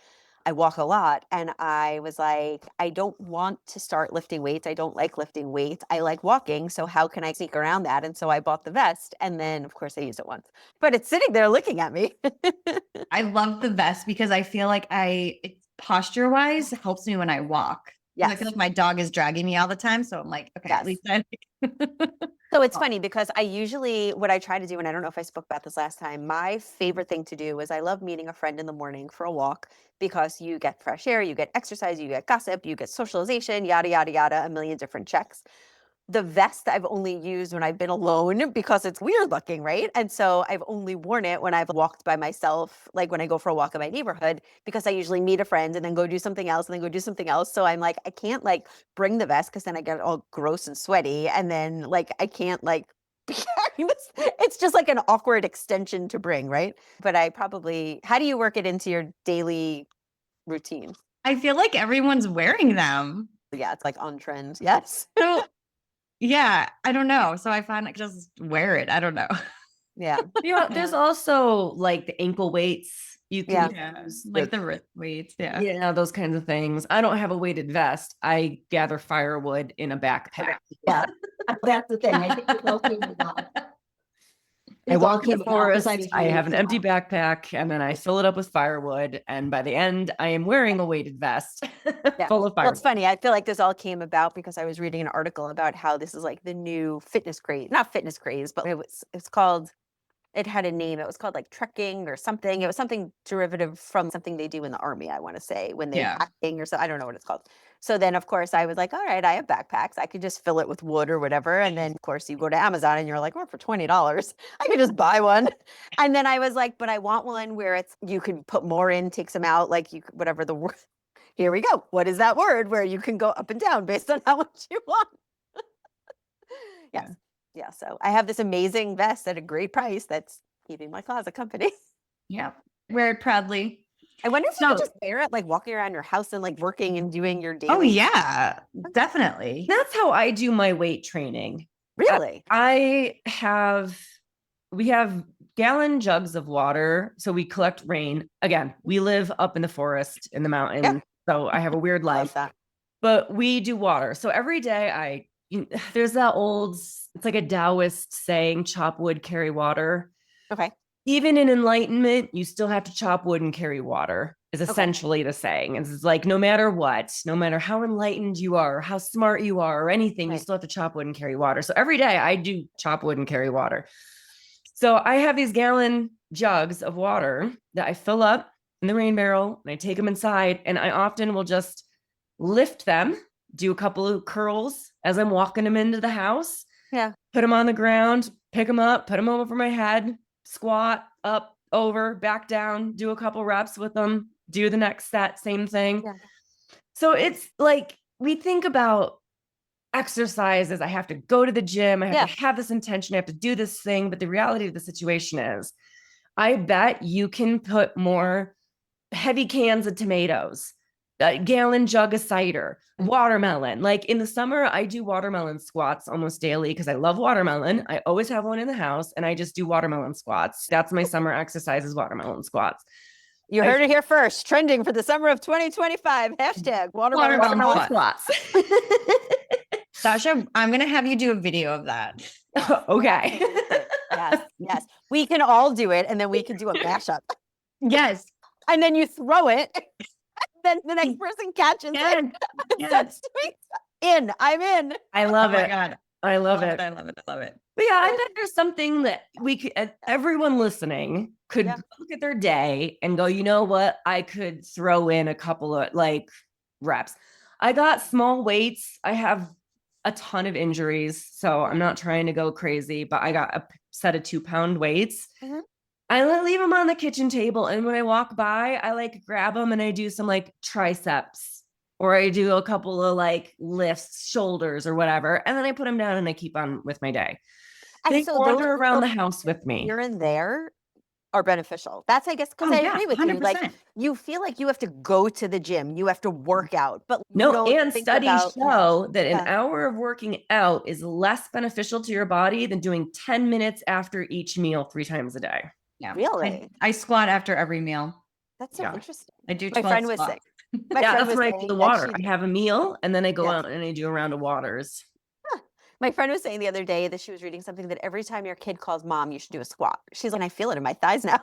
I walk a lot. And I was like, I don't want to start lifting weights. I don't like lifting weights. I like walking. So how can I sneak around that? And so I bought the vest. And then, of course, I used it once. But it's sitting there looking at me. I love the vest because I feel like posture-wise, helps me when I walk. Yes. I feel like my dog is dragging me all the time. So I'm like, okay, at least So it's funny because what I try to do, and I don't know if I spoke about this last time, my favorite thing to do is I love meeting a friend in the morning for a walk, because you get fresh air, you get exercise, you get gossip, you get socialization, yada, yada, yada, a million different checks. The vest I've only used when I've been alone because it's weird looking, right? And so I've only worn it when I've walked by myself, like when I go for a walk in my neighborhood, because I usually meet a friend and then go do something else and then go do something else. So I'm like, I can't like bring the vest because then I get all gross and sweaty. And then like, I can't like be carrying this. It's just like an awkward extension to bring, right? But how do you work it into your daily routine? I feel like everyone's wearing them. Yeah, it's like on trend. Yes. Yeah, I don't know. So I find like just wear it. I don't know. Yeah. There's also like the ankle weights you can use. Like the wrist weights. Yeah. Yeah, those kinds of things. I don't have a weighted vest. I gather firewood in a backpack. Yeah. That's the thing. I think it's all came about. I walk in the forest, I have an empty backpack, and then I fill it up with firewood. And by the end, I am wearing a weighted vest full of Well, firewood. it's funny. I feel like this all came about because I was reading an article about how this is like the new fitness craze, not fitness craze, but it's called, it had a name. It was called like trekking or something. It was something derivative from something they do in the army, I want to say, when they're packing or so. I don't know what it's called. So then, of course, I was like, all right, I have backpacks. I could just fill it with wood or whatever. And then, of course, you go to Amazon and you're like, well, for $20, I could just buy one. And then I was like, but I want one where it's, you can put more in, take some out, like you, whatever the word. Here we go. What is that word where you can go up and down based on how much you want? Yes. Yeah. So I have this amazing vest at a great price that's keeping my closet company. Yeah. Wear it proudly. I wonder if you could just wear it like walking around your house and like working and doing your daily. Oh yeah, definitely. That's how I do my weight training. Really? We have gallon jugs of water. So we collect rain. Again, we live up in the forest, in the mountain. Yeah. So I have a weird life, but we do water. So every day there's that old, it's like a Taoist saying, chop wood, carry water. Okay. Even in enlightenment, you still have to chop wood and carry water is essentially the saying. It's like, no matter what, no matter how enlightened you are, or how smart you are or anything, you still have to chop wood and carry water. So every day I do chop wood and carry water. So I have these gallon jugs of water that I fill up in the rain barrel and I take them inside, and I often will just lift them, do a couple of curls as I'm walking them into the house. Yeah. Put them on the ground, pick them up, put them over my head, squat up, over, back down, do a couple reps with them, do the next set, same thing. Yeah. So it's like, we think about exercise as I have to go to the gym, I have to have this intention, I have to do this thing. But the reality of the situation is, I bet you can put more heavy cans of tomatoes, a gallon jug of cider, watermelon. Like in the summer, I do watermelon squats almost daily because I love watermelon. I always have one in the house and I just do watermelon squats. That's my summer exercise, is watermelon squats. You heard it here first. Trending for the summer of 2025. Hashtag watermelon squats. Stasha, I'm going to have you do a video of that. Okay. Yes. We can all do it. And then we can do a mashup. Yes. And then you throw it. Then the next person catches it. Yes. I'm in. I love it. Oh my God. I love it. I love it. I love it. But yeah, I bet there's something that we could, everyone listening could look at their day and go, you know what? I could throw in a couple of like reps. I got small weights. I have a ton of injuries, so I'm not trying to go crazy, but I got a set of 2-pound weights. Mm-hmm. I leave them on the kitchen table. And when I walk by, I like grab them and I do some like triceps, or I do a couple of like lifts, shoulders or whatever. And then I put them down and I keep on with my day. They wander around the house with me. Here and there are beneficial. That's, I guess, because I agree with 100%. You. Like, you feel like you have to go to the gym, you have to work out, but and studies show that an hour of working out is less beneficial to your body than doing 10 minutes after each meal 3 times a day. Yeah. Really? I squat after every meal. That's so interesting. I do. My friend was sick. That's when I do the water. I have a meal and then I go out and I do a round of waters. My friend was saying the other day that she was reading something that every time your kid calls mom, you should do a squat. She's like, I feel it in my thighs now.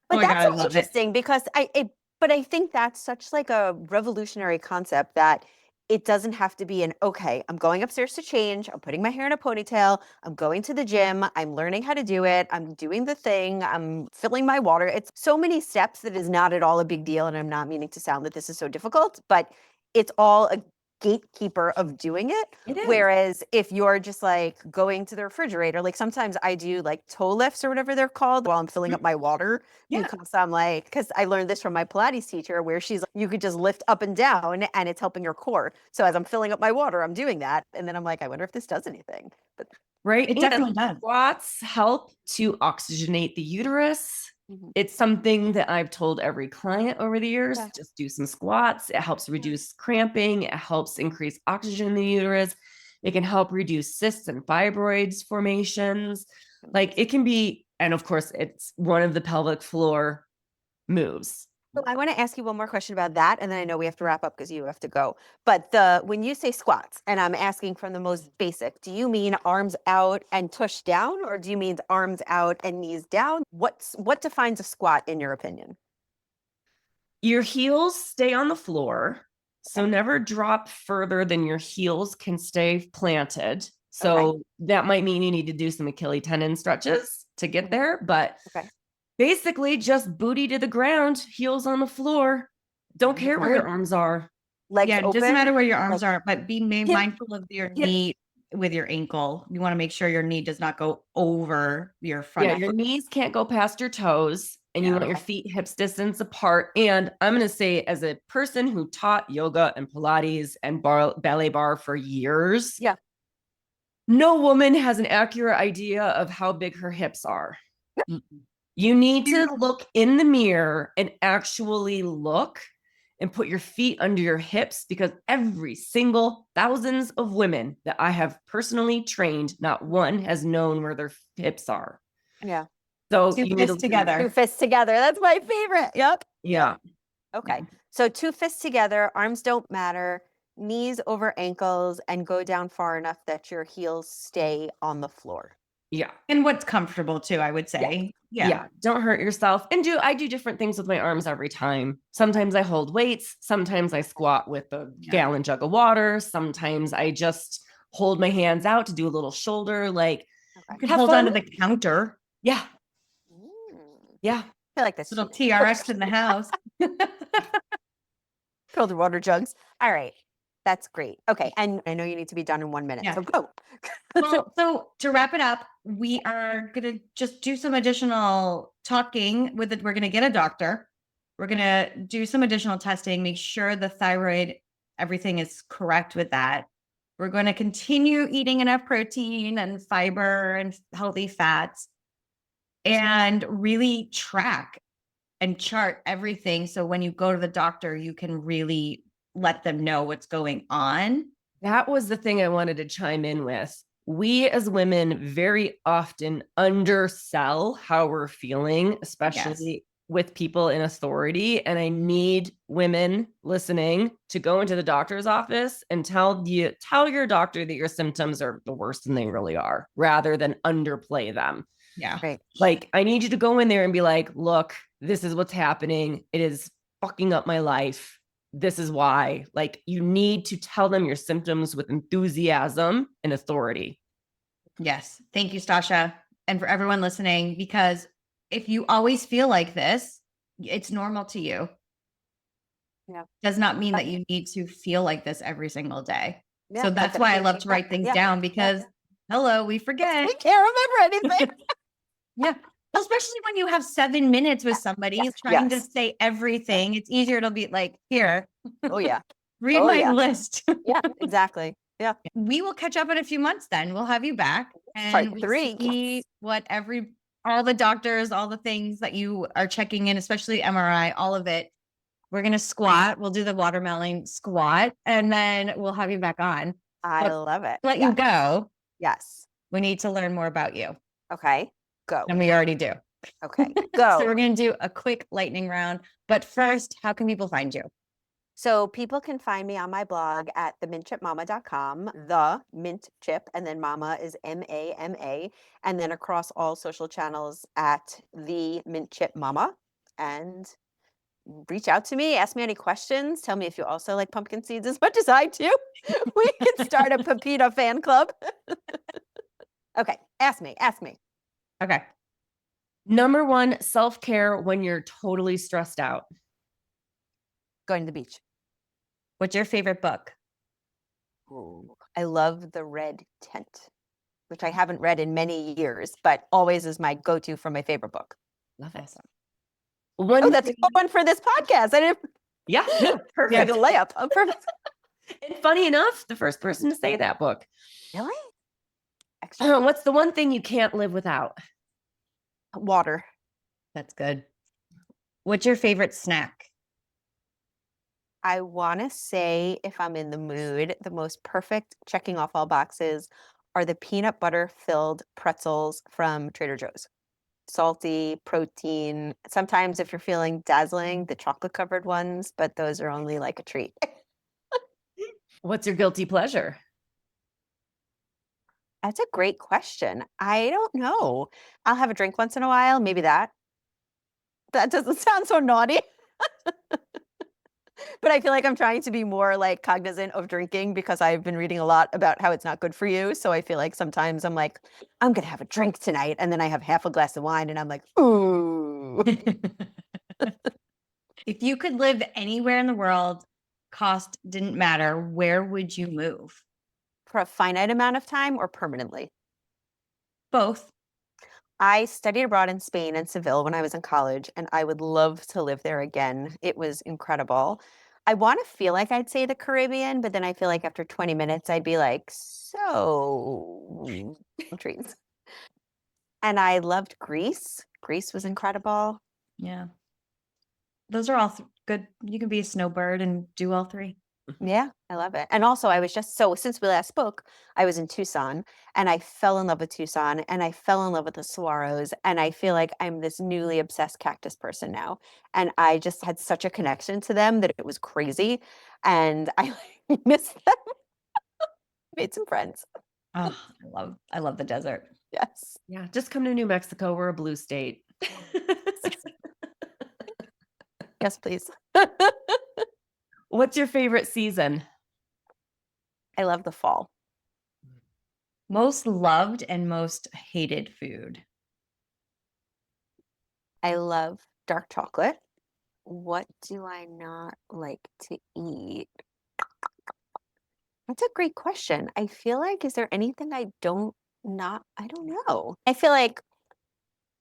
But that's so interesting because but I think that's such like a revolutionary concept that it doesn't have to be okay, I'm going upstairs to change, I'm putting my hair in a ponytail, I'm going to the gym, I'm learning how to do it, I'm doing the thing, I'm filling my water. It's so many steps that is not at all a big deal. And I'm not meaning to sound that this is so difficult, but it's all a gatekeeper of doing it. Whereas if you're just like going to the refrigerator, like sometimes I do like toe lifts or whatever they're called while I'm filling up my water. Because I'm like, because I learned this from my Pilates teacher where she's like, you could just lift up and down and it's helping your core. So as I'm filling up my water, I'm doing that. And then I'm like, I wonder if this does anything. But right. It definitely does. Squats help to oxygenate the uterus. It's something that I've told every client over the years. Yeah. Just do some squats. It helps reduce cramping. It helps increase oxygen in the uterus. It can help reduce cysts and fibroids formations. Like it can be, and of course, it's one of the pelvic floor moves. So I want to ask you one more question about that, and then I know we have to wrap up because you have to go. But when you say squats, and I'm asking from the most basic, do you mean arms out and tush down, or do you mean arms out and knees down? What defines a squat in your opinion? Your heels stay on the floor, so never drop further than your heels can stay planted. So that might mean you need to do some Achilles tendon stretches to get there, but basically just booty to the ground, heels on the floor. Don't care where your arms are. Legs open? It doesn't matter where your arms are, but be mindful of your knee with your ankle. You want to make sure your knee does not go over your front. Yeah, your knees can't go past your toes, and you want your feet hips distance apart. And I'm going to say, as a person who taught yoga and Pilates and ballet bar for years, no woman has an accurate idea of how big her hips are. You need to look in the mirror and actually look and put your feet under your hips, because every single thousands of women that I have personally trained, not one has known where their hips are. Yeah. So two fists together. Two fists together. That's my favorite. Yep. Yeah. Okay. So 2 fists together, arms don't matter, knees over ankles, and go down far enough that your heels stay on the floor. Yeah. And what's comfortable too, I would say. Yeah. Don't hurt yourself. And I do different things with my arms every time. Sometimes I hold weights. Sometimes I squat with a gallon jug of water. Sometimes I just hold my hands out to do a little shoulder. Like you can hold onto the counter. Yeah. Yeah. I like this. Little TRX in the house. Fill the water jugs. All right. That's great. Okay. And I know you need to be done in 1 minute. So go. So to wrap it up, we are going to just do some additional talking with it. We're going to get a doctor. We're going to do some additional testing, make sure the thyroid, everything is correct with that. We're going to continue eating enough protein and fiber and healthy fats and really track and chart everything. So when you go to the doctor, you can really let them know what's going on. That was the thing I wanted to chime in with. We as women very often undersell how we're feeling, especially with people in authority. And I need women listening to go into the doctor's office and tell your doctor that your symptoms are the worst than they really are, rather than underplay them. Yeah. Right. Like, I need you to go in there and be like, look, this is what's happening. It is fucking up my life. This is why. Like, you need to tell them your symptoms with enthusiasm and authority. Yes. Thank you, Stasha. And for everyone listening, because if you always feel like this, it's normal to you. Yeah. Does not mean that you need to feel like this every single day. Yeah, so that's why I love to write things down, because hello, we forget. I can't remember anything. Yeah. Especially when you have 7 minutes with somebody trying to say everything. It's easier to be like, here. Oh, yeah. Read my list. Yeah, exactly. Yeah. We will catch up in a few months then. We'll have you back. And Part 3. See what all the doctors, all the things that you are checking in, especially MRI, all of it. We're going to squat. We'll do the watermelon squat, and then we'll have you back on. I love it. Let you go. Yes. We need to learn more about you. Okay. Go. And we already do. Okay. Go. So we're going to do a quick lightning round. But first, how can people find you? So people can find me on my blog at themintchipmama.com, the mint chip, and then mama is MAMA, and then across all social channels at the mint chip mama. And reach out to me, ask me any questions, tell me if you also like pumpkin seeds as much as I do. We can start a Pepita fan club. Okay, ask me. Okay. Number 1, self-care when you're totally stressed out. Going to the beach. What's your favorite book? Ooh, I love The Red Tent, which I haven't read in many years, but always is my go-to for my favorite book. Love it. That's a good one for this podcast. I didn't. Yeah, perfect. Yeah, the layup. Oh, perfect. And funny enough, the first person to say that book. Really? Excellent. What's the one thing you can't live without? Water. That's good. What's your favorite snack? I want to say, if I'm in the mood, the most perfect checking off all boxes are the peanut butter filled pretzels from Trader Joe's. Salty, protein. Sometimes, if you're feeling dazzling, the chocolate covered ones, but those are only like a treat. What's your guilty pleasure? That's a great question. I don't know. I'll have a drink once in a while. Maybe that. That doesn't sound so naughty. But I feel like I'm trying to be more like cognizant of drinking because I've been reading a lot about how it's not good for you. So I feel like sometimes I'm like, I'm going to have a drink tonight. And then I have half a glass of wine and I'm like, ooh. If you could live anywhere in the world, cost didn't matter, where would you move? For a finite amount of time or permanently? Both. I studied abroad in Spain and Seville when I was in college, and I would love to live there again. It was incredible. I want to feel like I'd say the Caribbean, but then I feel like after 20 minutes, I'd be like, so trees. And I loved Greece. Greece was incredible. Yeah. Those are all good. You can be a snowbird and do all three. Yeah, I love it. And also, I was just since we last spoke, I was in Tucson and I fell in love with Tucson and I fell in love with the saguaros. And I feel like I'm this newly obsessed cactus person now. And I just had such a connection to them that it was crazy. And I miss them. Made some friends. Oh, I love the desert. Yes. Yeah, just come to New Mexico. We're a blue state. Yes, please. What's your favorite season? I love the fall. Most loved and most hated food. I love dark chocolate. What do I not like to eat? That's a great question. I feel like, is there anything I don't know. I feel like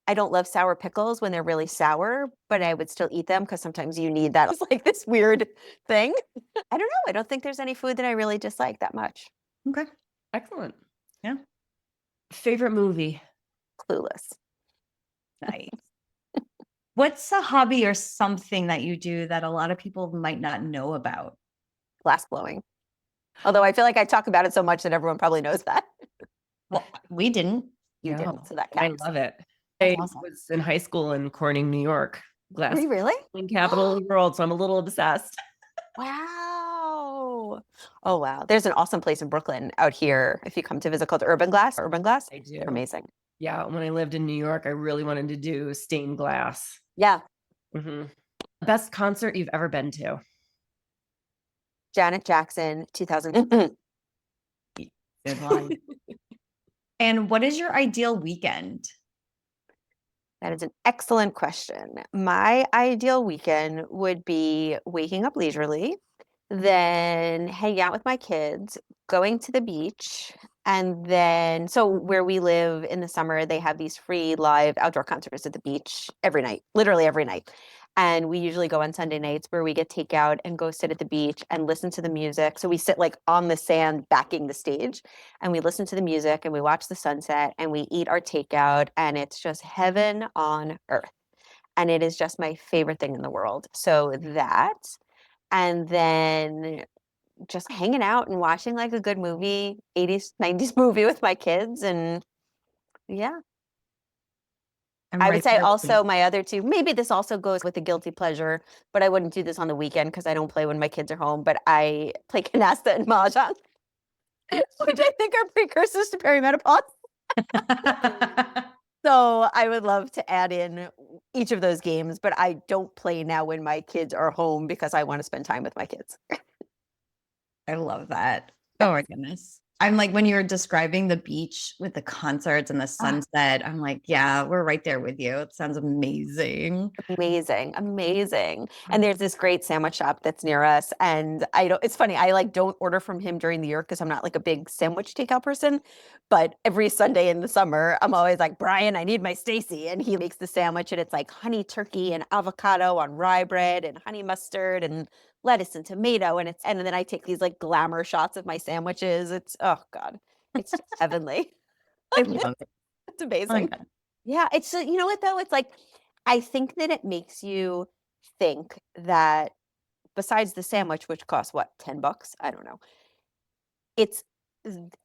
I don't love sour pickles when they're really sour, but I would still eat them because sometimes you need that. It's like this weird thing. I don't know. I don't think there's any food that I really dislike that much. Okay. Excellent. Yeah. Favorite movie? Clueless. Nice. What's a hobby or something that you do that a lot of people might not know about? Glass blowing. Although I feel like I talk about it so much that everyone probably knows that. Well, we didn't. You Yeah. didn't, so that I counts. love it. That's I awesome. was in high school in Corning, New York. Glass Were you really? blowing capital of the world, so I'm a little obsessed. Wow. Oh, wow. There's an awesome place in Brooklyn out here if you come to visit called Urban Glass. Urban Glass. I do. They're amazing. Yeah, when I lived in New York, I really wanted to do stained glass. Yeah. Mm-hmm. Best concert you've ever been to? Janet Jackson, 2000. Good one. And what is your ideal weekend? That is an excellent question. My ideal weekend would be waking up leisurely, then hanging out with my kids, going to the beach, and then, so where we live in the summer, they have these free live outdoor concerts at the beach every night, literally every night. And we usually go on Sunday nights where we get takeout and go sit at the beach and listen to the music. So we sit like on the sand backing the stage and we listen to the music and we watch the sunset and we eat our takeout and it's just heaven on earth. And it is just my favorite thing in the world. So that, and then just hanging out and watching like a good movie, 80s, 90s movie with my kids. And yeah. I would say also my other two, maybe this also goes with a guilty pleasure, but I wouldn't do this on the weekend because I don't play when my kids are home, but I play canasta and mahjong, which I think are precursors to perimenopause. So I would love to add in each of those games, but I don't play now when my kids are home because I want to spend time with my kids. I love that. Oh my goodness. I'm like, when you were describing the beach with the concerts and the sunset, I'm like, yeah, we're right there with you. It sounds amazing. Amazing. And there's this great sandwich shop that's near us. And it's funny, I like don't order from him during the year because I'm not like a big sandwich takeout person. But every Sunday in the summer, I'm always like, Brian, I need my Stacy. And he makes the sandwich and it's like honey turkey and avocado on rye bread and honey mustard and lettuce and tomato. And then I take these like glamour shots of my sandwiches. It's, oh God, it's just heavenly. I love it. It's amazing. Oh my God. Yeah. It's, you know what though? It's like, I think that it makes you think that besides the sandwich, which costs what, $10? I don't know. It's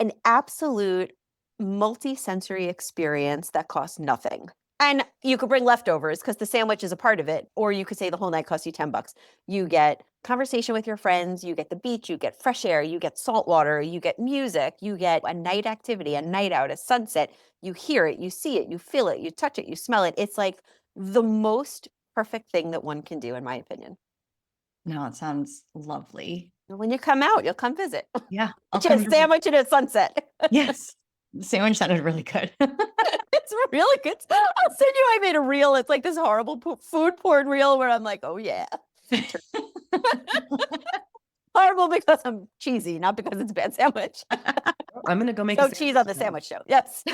an absolute multi-sensory experience that costs nothing. And you could bring leftovers because the sandwich is a part of it. Or you could say the whole night costs you $10. You get conversation with your friends, you get the beach, you get fresh air, you get salt water, you get music, you get a night activity, a night out, a sunset. You hear it, you see it, you feel it, you touch it, you smell it. It's like the most perfect thing that one can do, in my opinion. No, it sounds lovely. When you come out, you'll come visit. Yeah. Just a sandwich and a sunset. Yes. The sandwich sounded really good. It's really good. I'll send you, I made a reel. It's like this horrible food porn reel where I'm like, oh yeah. Horrible because I'm cheesy, not because it's a bad sandwich. I'm going to go make no cheese on the sandwich show. Yes.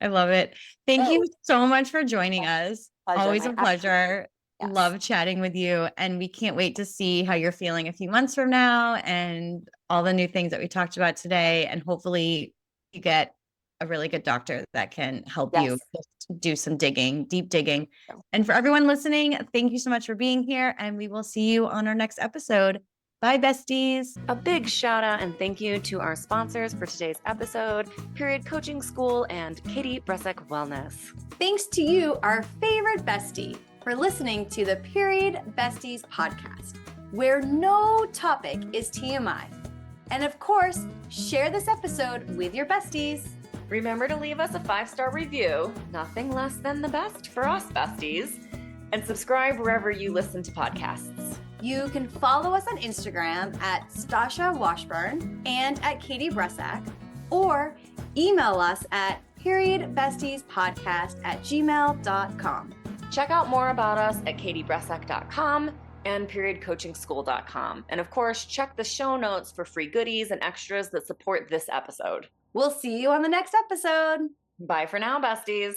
I love it. Thank you so much for joining us. Pleasure, Always a pleasure. Yes. Love chatting with you. And we can't wait to see how you're feeling a few months from now and all the new things that we talked about today. And hopefully you get a really good doctor that can help you just do some digging, deep digging. And for everyone listening, thank you so much for being here. And we will see you on our next episode. Bye, besties. A big shout out and thank you to our sponsors for today's episode, Period Coaching School and Katie Bresek Wellness. Thanks to you, our favorite bestie, for listening to the Period Besties Podcast, where no topic is TMI. And of course, share this episode with your besties. Remember to leave us a 5-star review, nothing less than the best for us besties, and subscribe wherever you listen to podcasts. You can follow us on Instagram at Stasha Washburn and at Katie Bresek, or email us at periodbestiespodcast@gmail.com. Check out more about us at katiebresek.com and periodcoachingschool.com. And of course, check the show notes for free goodies and extras that support this episode. We'll see you on the next episode. Bye for now, besties.